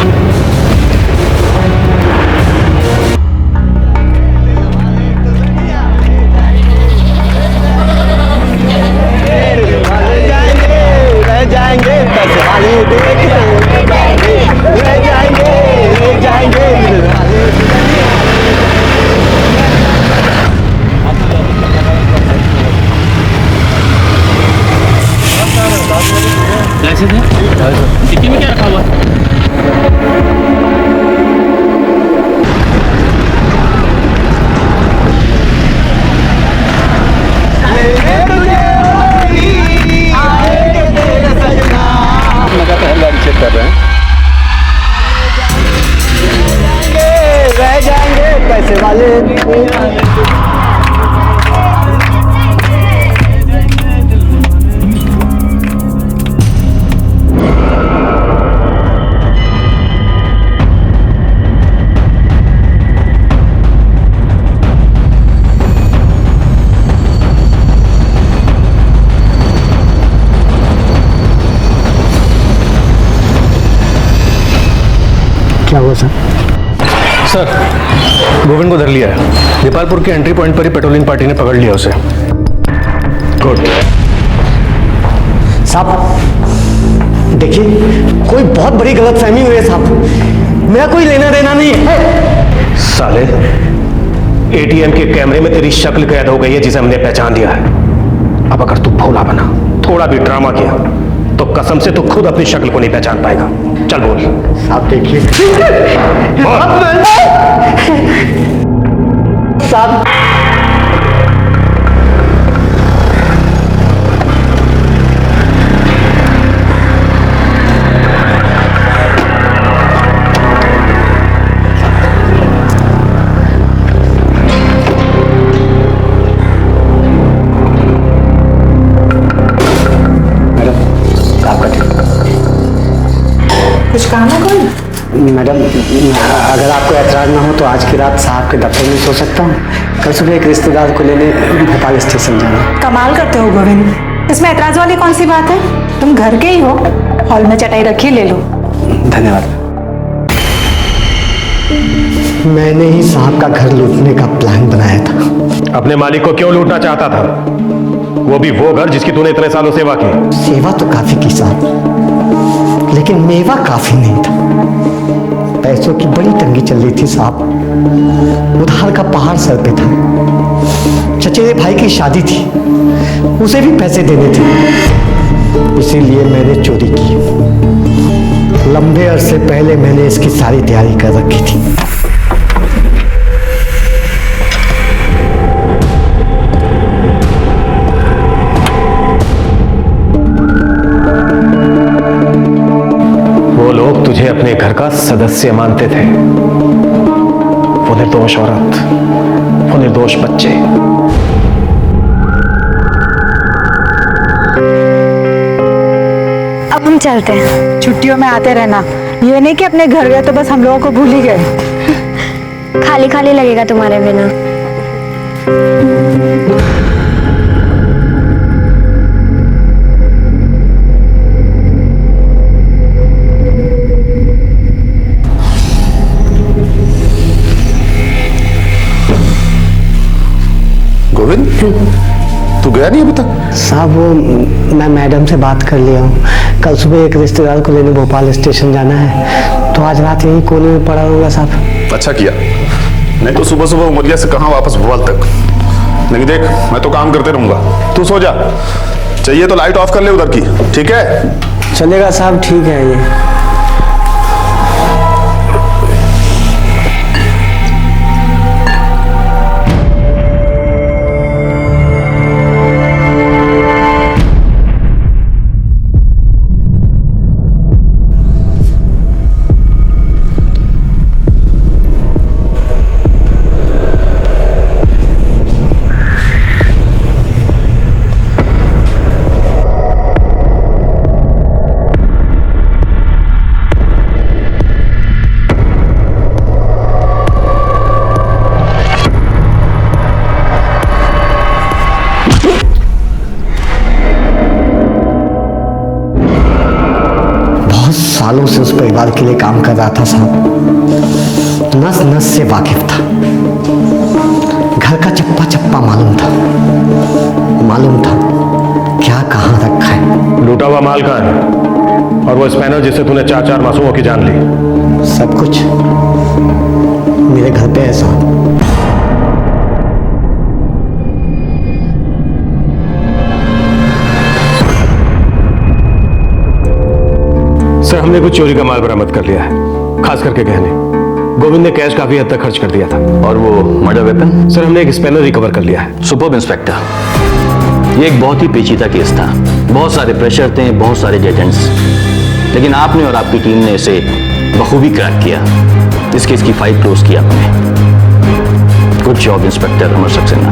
डिक्की में क्या रखा हुआ है? गाड़ी चेक कर रहे हैं। रह जाएंगे पैसे वाले। क्या हुआ सर? सर गोविंद को धर लिया है। दीपालपुर के एंट्री पॉइंट पर ही पेट्रोलिंग पार्टी ने पकड़ लिया उसे। गुड। साहब देखिए, कोई बहुत बड़ी गलतफहमी हुई है साहब। मेरा कोई लेना देना नहीं है। साले, एटीएम के कैमरे में तेरी शक्ल कैद हो गई है जिसे हमने पहचान लिया है। अब अगर तू भोला बना, थोड़ा भी ड्रामा किया, तो कसम से तू खुद अपनी शक्ल को नहीं पहचान पाएगा। चल बोल। साहब देखिए। साहब कुछ काम है कोई? मैडम, अगर आपको ऐतराज ना हो तो आज की रात साहब के दफ्तर में सो सकता हूँ। कल सुबह एक रिश्तेदार को लेने भोपाल स्टेशन जाना। कमाल करते हो गोविंद, इसमें ऐतराज वाली कौन सी बात है? तुम घर के ही हो, हॉल में चटाई रखी, ले लो। धन्यवाद। मैंने ही साहब का घर लूटने का प्लान बनाया था। अपने मालिक को क्यों लूटना चाहता था? वो भी वो घर जिसकी तूने इतने सालों सेवा की। सेवा तो काफी की साहब, लेकिन मेवा काफी नहीं था। पैसों की बड़ी तंगी चल रही थी साहब। उधार का पहाड़ सर पे था। चचेरे भाई की शादी थी, उसे भी पैसे देने थे। इसीलिए मैंने चोरी की। लंबे अरसे पहले मैंने इसकी सारी तैयारी कर रखी थी। तुझे अपने घर का सदस्य मानते थे। वो निर्दोष औरत, वो निर्दोष बच्चे। अब हम चलते हैं। छुट्टियों में आते रहना, ये नहीं कि अपने घर गए तो बस हम लोगों को भूल ही गए। खाली खाली लगेगा तुम्हारे बिना। गोविंद, तू गया नहीं अभी तक? साहब वो मैं मैडम से बात कर लिया हूँ। कल सुबह एक रिश्तेदार को लेने भोपाल स्टेशन जाना है, तो आज रात यहीं कोने में पड़ा होगा साहब। अच्छा किया, नहीं तो सुबह सुबह उमरिया से कहाँ वापस भोपाल तक। नहीं देख, मैं तो काम करते रहूंगा, तू सो जा। चाहिए तो लाइट ऑफ कर ले उधर की, ठीक है? चलेगा साहब, ठीक है ये। सालों से उस परिवार के लिए काम कर रहा था साहब, नस नस से वाकिफ था। घर का चप्पा चप्पा मालूम था क्या कहाँ रखा है। लूटा हुआ माल कहाँ है? और वो स्पैनर जिससे तूने 4-4 मासूमों की जान ली? सब कुछ मेरे घर पे है साहब। सर, हमने कुछ चोरी का माल बरामद कर लिया है, खास करके गहने। गोविंद ने कैश काफी हद तक खर्च कर दिया था। और वो मर्डर वेपन? सर, हमने एक स्पैनर रिकवर कर लिया है। सुपर्ब इंस्पेक्टर, ये एक बहुत ही पेचीदा केस था। बहुत सारे प्रेशर थे, बहुत सारे डेड एंड्स, लेकिन आपने और आपकी टीम ने इसे बखूबी क्रैक किया। इस केस की फाइल क्लोज की आपने। Good job inspector Amar Saxena,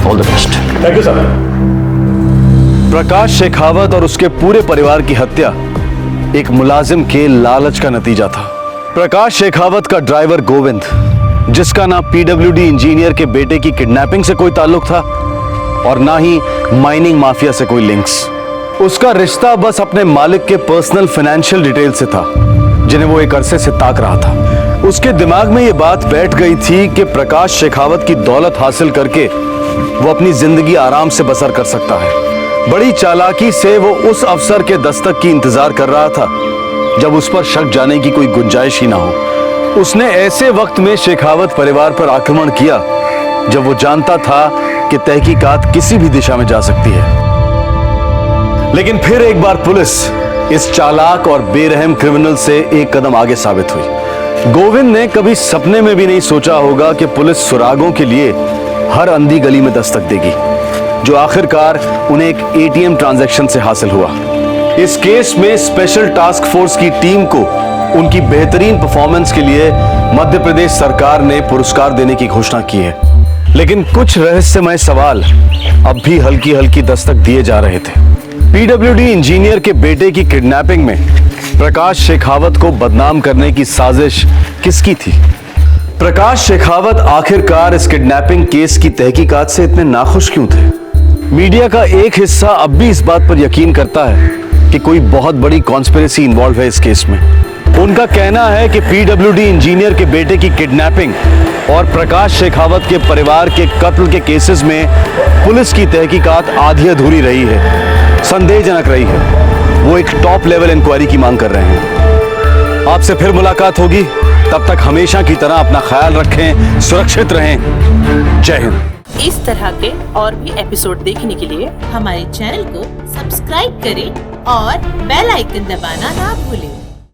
all the best. Thank you sir. Prakash Shekhawat और उसके पूरे परिवार की हत्या एक मुलाजिम के लालच का नतीजा था। प्रकाश शेखावत का ड्राइवर गोविंद, जिसका ना पीडब्ल्यूडी इंजीनियर के बेटे की किडनैपिंग से कोई ताल्लुक था और ना ही माइनिंग माफिया से कोई लिंक्स। उसका रिश्ता बस अपने मालिक के पर्सनल फाइनेंशियल डिटेल से था, जिन्हें वो एक अरसे से ताक रहा था। उसके दिमाग में ये बात बैठ गई थी कि प्रकाश शेखावत की दौलत हासिल करके वो अपनी जिंदगी आराम से बसर कर सकता है। बड़ी चालाकी से वो उस अफसर के दस्तक की इंतजार कर रहा था जब उस पर शक जाने की कोई गुंजाइश ही ना हो। उसने ऐसे वक्त में शेखावत परिवार पर आक्रमण किया जब वो जानता था कि तहकीकात किसी भी दिशा में जा सकती है। लेकिन फिर एक बार पुलिस इस चालाक और बेरहम क्रिमिनल से एक कदम आगे साबित हुई। गोविंद ने कभी सपने में भी नहीं सोचा होगा कि पुलिस सुरागों के लिए हर अंधी गली में दस्तक देगी, जो आखिरकार उन्हें एक एटीएम ट्रांजैक्शन से हासिल हुआ। इस केस में स्पेशल टास्क फोर्स की टीम को उनकी बेहतरीन परफॉर्मेंस के लिए मध्य प्रदेश सरकार ने पुरस्कार देने की घोषणा की है। लेकिन कुछ रहस्यमय सवाल अब भी हल्की हल्की दस्तक दिए जा रहे थे। पीडब्ल्यूडी इंजीनियर के बेटे की किडनैपिंग में प्रकाश शेखावत को बदनाम करने की साजिश किसकी थी? प्रकाश शेखावत आखिरकार इस किडनैपिंग केस की तहकीकात से इतने नाखुश क्यों थे? मीडिया का एक हिस्सा अब भी इस बात पर यकीन करता है कि कोई बहुत बड़ी कॉन्स्पिरेसी इन्वॉल्व है इस केस में। उनका कहना है कि पीडब्ल्यूडी इंजीनियर के बेटे की किडनैपिंग और प्रकाश शेखावत के परिवार के कत्ल के केसेस में पुलिस की तहकीकात आधी अधूरी रही है, संदेहजनक रही है। वो एक टॉप लेवल इंक्वायरी की मांग कर रहे हैं। आपसे फिर मुलाकात होगी, तब तक हमेशा की तरह अपना ख्याल रखें, सुरक्षित रहें। जय हिंद। इस तरह के और भी एपिसोड देखने के लिए हमारे चैनल को सब्सक्राइब करें और बेल आइकन दबाना ना भूलें।